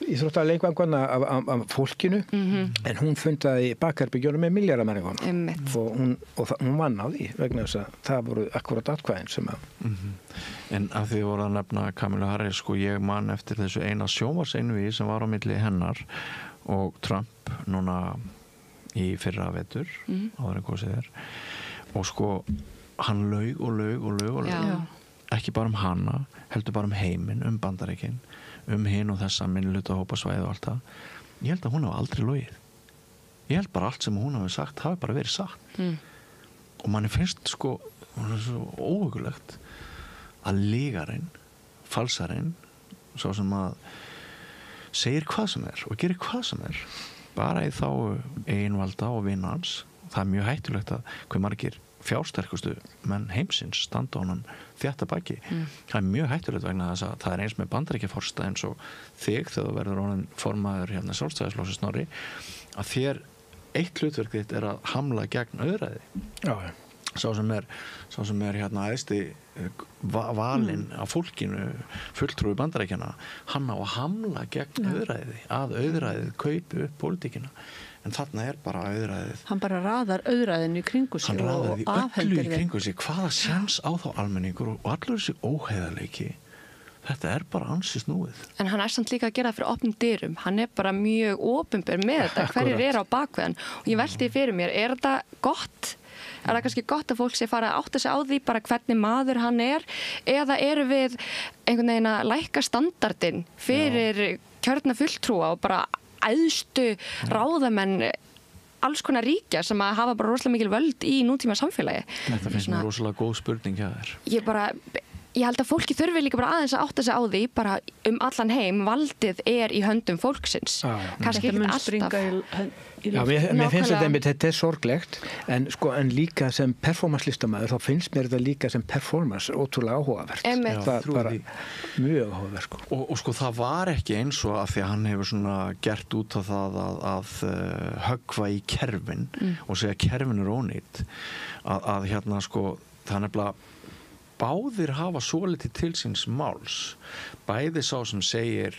S4: íþróttaleikvangana af fólkinu, en hún fundaði bakherbyggjunum með milljarðamæringum. Og hún vann á því, vegna þess að það voru akkurat atkvæðin sem að...
S1: En að því voru að nefna Kamilu Harris, sko, ég man eftir þessu eina sjónvarpseinvígi sem var á milli hennar og Trump núna í fyrra vetur áður en kosið og sko hann laug ekki bara um hana, heldur bara um heiminn, um Bandaríkin, hinn og þessa minnihlutahópasvæði og allt það. Ég held að hún hafi aldrei logið. Ég held bara allt sem hún hafi sagt hafi bara verið satt. Og manni finnst sko svo óhugulegt að lygarinn, falsarinn, svo sem að segir hvað sem er og gerir hvað sem er bara í þá eiginvalda og vinna hans. Það er mjög hættulegt að hver margir fjársterkustu menn heimsins standa honum þétt að baki. Það mjög hættulegt vegna þess að það eins með Bandaríkjaforseta eins og þig þegar þú verður honum formaður Sjálfstæðisflokksins Snorri, að þér eitt hlutverk þitt að hamla gegn auðræði.
S4: Já.
S1: Sá sem er æðsti valinn af fólkinu, fulltrúi Bandaríkjanna, hann á að hamla gegn auðræði, að auðræðið kaupi upp pólitíkina. En þarna bara auðræðið.
S3: Hann bara raðar auðræðinu í kringu sig
S1: og afhendir þeim. Hann raðar því öllu í kringu sig. Hvaða sjans á þá almenningur og allur þessi óheiðarleiki. Þetta bara ansi snúið.
S2: En hann samt líka að gera það fyrir opnum dyrum. Hann bara mjög opinber með þetta, hverjir á bakveðan. Og ég velti fyrir mér, þetta gott? Það kannski gott að fólk sé fara að átta sig á því bara hvernig maður hann eða eru við einhvern veginn að lækka standardin fyrir kjörna fulltrúa og bara æðstu ráðamenn alls konar ríkja sem að hafa bara rosalega mikil völd í nútíma samfélagi.
S1: Þetta finnst mér rosalega góð spurning hjá þér.
S2: Ég held að fólki þurfi líka bara aðeins að átta sig á því bara allan heim, valdið í höndum fólksins. Kannski ekki alltaf.
S4: Já, mér finnst þetta sorglegt en líka sem performance-listamaður þá finnst mér þetta líka sem performance ótrúlega áhugavert. Það bara mjög áhugavert.
S1: Og það var ekki eins og að því að hann hefur svona gert út af það að höggva í kerfin og segja kerfin ónýtt að það nefnilega báðir hafa svolítið til síns máls. Bæði sá sem segir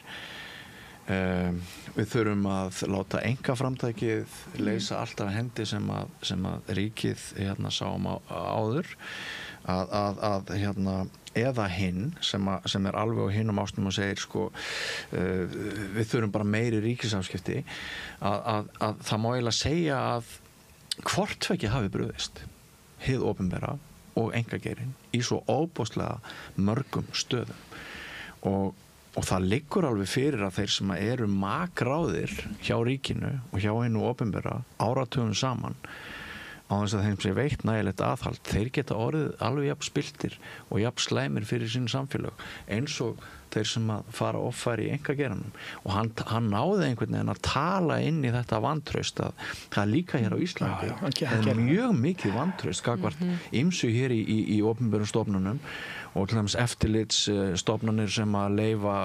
S1: við þurfum að láta einkaframtakið leysa allt af hendi sem að ríkið sá áður eða hinn sem alveg á hinum ástum og segir við þurfum bara meiri ríkisafskipti að það má eiginlega segja að hvort tveggja hafi brugðist hið opinbera og einkageirinn í svo óbóðslega mörgum stöðum og það liggur alveg fyrir að þeir sem eru makráðir hjá ríkinu og hjá hinu opinbera áratugum saman á þess að þeim sé veitt nægilegt aðhald, þeir geta orðið alveg jafn spiltir og jafn slæmir fyrir sín samfélag eins og þeir sem að fara offæri í einkageiranum og hann náði einhvern veginn að tala inn í þetta vantraust að það er líka hér á Íslandi það er mjög mikið vantraust gagvart ýmsu hér í opinberum stofnunum og til dæmis eftirlitsstofnanir sem að leyfa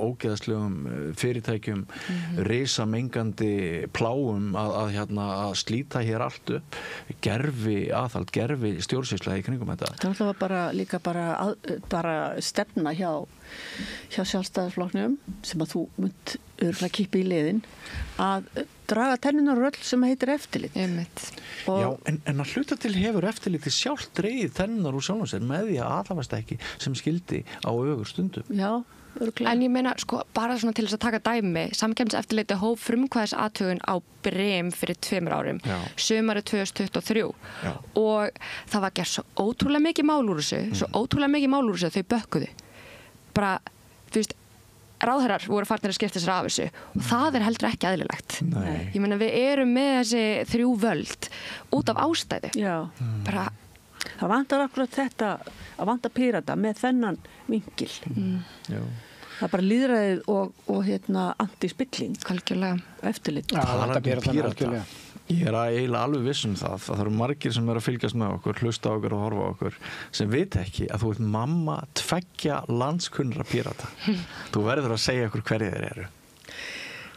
S1: ógeðslegum fyrirtækjum risamengandi pláum að slíta hér allt upp gerfi stjórnsýsla í kringum þetta.
S3: Það var líka bara stefna hjá Sjálfstæðisflokknum sem að þú munt örugglega kippa í liðin að draga tennunar röll sem heitir eftirlit.
S1: Já, en að hluta til hefur eftirliti sjálft dregið tennunar úr sjálfum sér með því að aðhafast ekki sem skildi á ögur stundum.
S3: Já, örugglega.
S2: En ég meina, bara svona til þess að taka dæmi, Samkeppniseftirlitið hóf frumkvæðisathugun á Brim fyrir 2 árum, sumarið 2023 og það var gert svo ótrúlega mikið mál úr þessu, þau bökkuðu. Bara, þú veist, ráðherrar voru farnir að skipta sér af þessu og það heldur ekki eðlilegt. Ég meina, við erum með þessi 3 völd út af ástæðu.
S3: Já.
S2: Bara
S3: það vantar akkurat þetta að vanta Pírata með þennan vinkil.
S1: Já.
S3: Það bara lýðræðið og antispilling.
S2: Algjörlega.
S3: Eftirlit.
S1: Pírata. Ég eiginlega alveg viss það eru margir sem að fylgjast með okkur, hlusta á okkur og horfa á okkur sem veit ekki að þú ert mamma 2 landskunnra Pírata. Þú verður að segja okkur hverju þeir eru.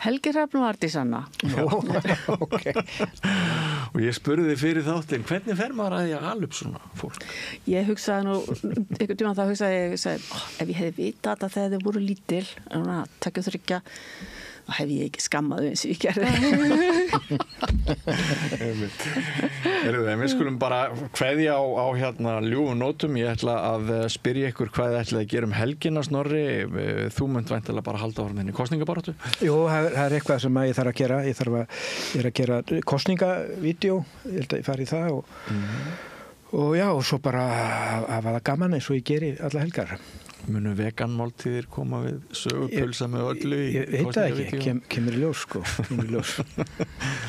S3: Helgi Hrafn og Arndís Anna.
S1: Okay. Og ég spurði þig fyrir þáttinn, hvernig fer maður að ég ala upp svona fólk?
S3: Ég hugsaði einhvern tímann þá hugsaði ég ef ég hefði vitað þetta þegar þið voru lítil, takk og þryggja þá hef ég ekki skammaðu eins og ég gerði.
S1: Við skulum bara kveðja á ljúfum nótum. Ég ætla að spyrja ykkur hvað þið ætlaði að gera helgina, Snorri. Þú munt væntanlega bara halda áfram þinni kosningabaráttu.
S4: Jú, það er eitthvað sem ég þarf að gera. Ég er að gera kosningavídeó. Ég held að ég fari í það og já, og svo bara að hafa það gaman eins og ég geri alla helgar.
S1: Munu veganmáltíðir koma við sögupulsa með öllu í
S4: ég veit það ekki, kemur í ljós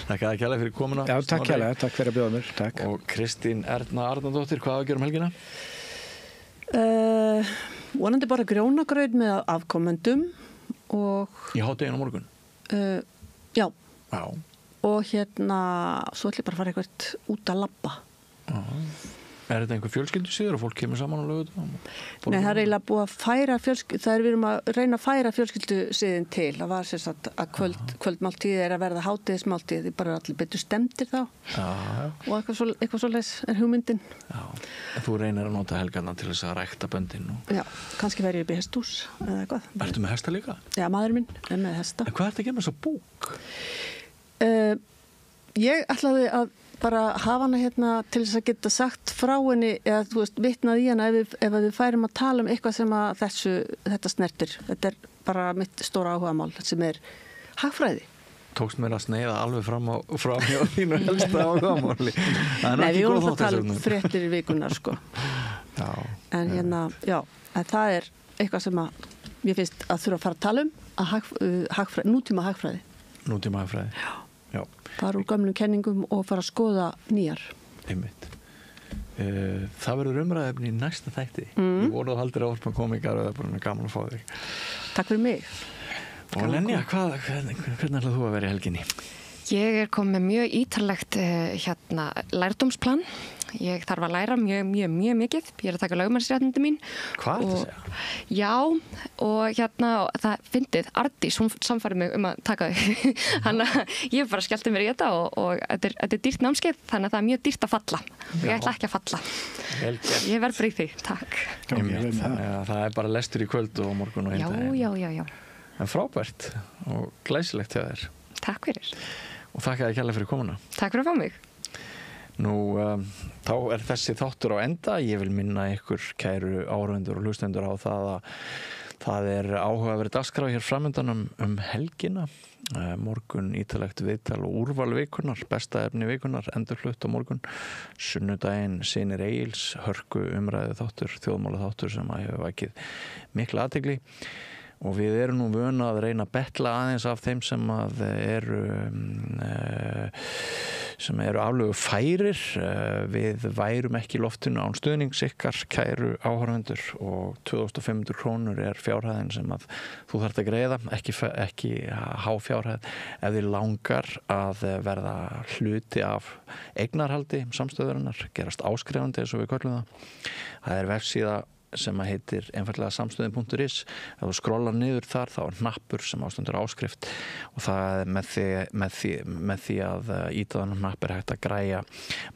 S1: Takk að kjærlega fyrir komuna.
S4: Já, takk kjærlega, takk fyrir að bjóða mér. Takk.
S1: Og Kristín Erna Arnardóttir, hvað á að gera helgina?
S3: Vonandi bara grjónagraut með afkomendum og
S1: í hádeginu á morgun?
S3: Já. Og svo ætla ég bara að fara eitthvað út að labba
S1: Er þetta einhver fjölskyldusíður og fólk kemur saman á lögutum?
S3: Nei, það er eiginlega búið að færa við erum að reyna að færa fjölskyldusiðin til. Það var sem sagt að kvöldmáltíð er að verða hádegismáltíð, bara allir betur stemdir þá. Og eitthvað svoleiðis er hugmyndin.
S1: Já, þú reynir að nota helgarna til þess að rækta böndin.
S3: Já, kannski verður ég upp í hesthús eða eitthvað.
S1: Ertu með hesta líka?
S3: Já, maður minn er með hesta.
S1: En hvað ertu að gera með þessa bók?
S3: Ég ætlaði að bara hafa hana hérna til þess að geta sagt frá henni eða þú veist, vitnað í hana ef við færum að tala um eitthvað sem að þetta snertir. Þetta er bara mitt stóra áhugamál sem er hagfræði.
S1: Tókst mér að sneiða alveg fram hjá þínu helsta áhugamáli.
S3: Nei, við vorum að tala um fréttir í vikunar, sko.
S1: Já.
S3: En hérna, já, en það er eitthvað sem að mér finnst að þurfa að fara að tala um að nútíma hagfræði.
S1: Nútíma hagfræði. Já.
S3: Fara úr gömlum kenningum og fara að skoða nýjar.
S1: Einmitt. Það verður umræðefni í næsta þætti. Ég voru að haldur áfram komikar og það er bara gaman að fá þig.
S3: Takk fyrir mig.
S1: Og Lenja, hvernig ætlaðu þú að vera í helginni?
S2: Ég er komið með mjög ítarlegt lærdómsplan. Ég þarf að læra mjög mikið. Ég er að taka lögmannsréttindi mín.
S1: Hvað er það að segja?
S2: Já, og það fyndið, Ardís, hún samfærið mig um að taka þau. Þannig að ég bara skellti mér í þetta og þetta er dýrt námskeið, þannig að það er mjög dýrt að falla. Og ég ætla ekki að falla.
S1: Vel gert.
S2: Ég verð bara í því, takk.
S1: Það er bara lestur í kvöld og morgun og heildaginn.
S2: Já.
S1: En frábært og glæsilegt hjá þér.
S2: Takk fyrir.
S1: Og þakka þér kærlega fyrir komuna.
S2: Takk fyrir að fá mig.
S1: Nú, þá er þessi þáttur á enda. Ég vil minna ykkur kæru áhorfendur og hlustendur á það að það er áhugaverð dagskrá hér framöndan um helgina. Morgun ítalegt viðtal og úrval vikunar, besta efni vikunar, endurflutt á morgun. Sunnudaginn Synir Egils, hörku umræðu þáttur, þjóðmála þáttur sem að hefur vakið mikla athygli. Og við erum nú vön að reyna að betla aðeins af þeim sem eru aflögu færir. Við værum ekki í loftinu án stuðnings ykkar, kæru áhorfendur, og 2500 krónur er fjárhæðin sem að þú þarft að greiða, ekki há fjárhæð, ef þið langar að verða hluti af eignarhaldi samstöðurinnar, gerast áskrifandi eins og við köllum það. Það er vefsíða sem að heitir einfallega samstöðin.is. Ef þú skrólar niður þar þá er hnappur sem ástendur áskrift og það er með því að íta þannig hnapp er hægt að græja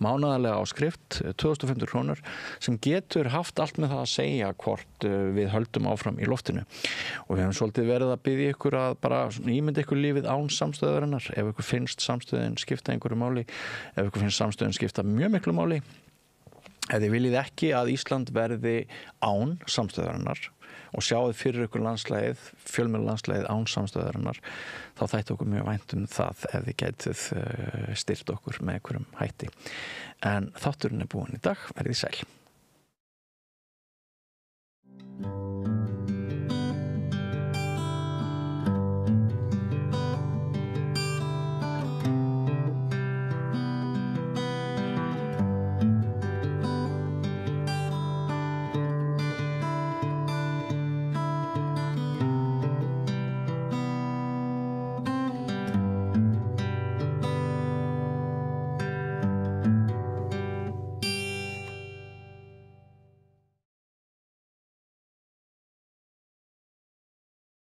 S1: mánaðarlega áskrift 2500 krónur sem getur haft allt með það að segja hvort við höldum áfram í loftinu. Og við höfum svolítið verið að biðja ykkur að bara ímynda ykkur lífið án samstöðurinnar. Ef ykkur finnst samstöðin skipta einhverju máli, ef ykkur finnst samstöðin skipta mjög miklu máli, ef þið viljið ekki að Ísland verði án samstöðarinnar og sjáðu fyrir ykkur landslægið, fjölmiðlalandslægið án samstöðarinnar, þá þætti okkur mjög vænt um það ef þið getið styrt okkur með einhverjum hætti. En þátturinn er búinn í dag, verið sæl.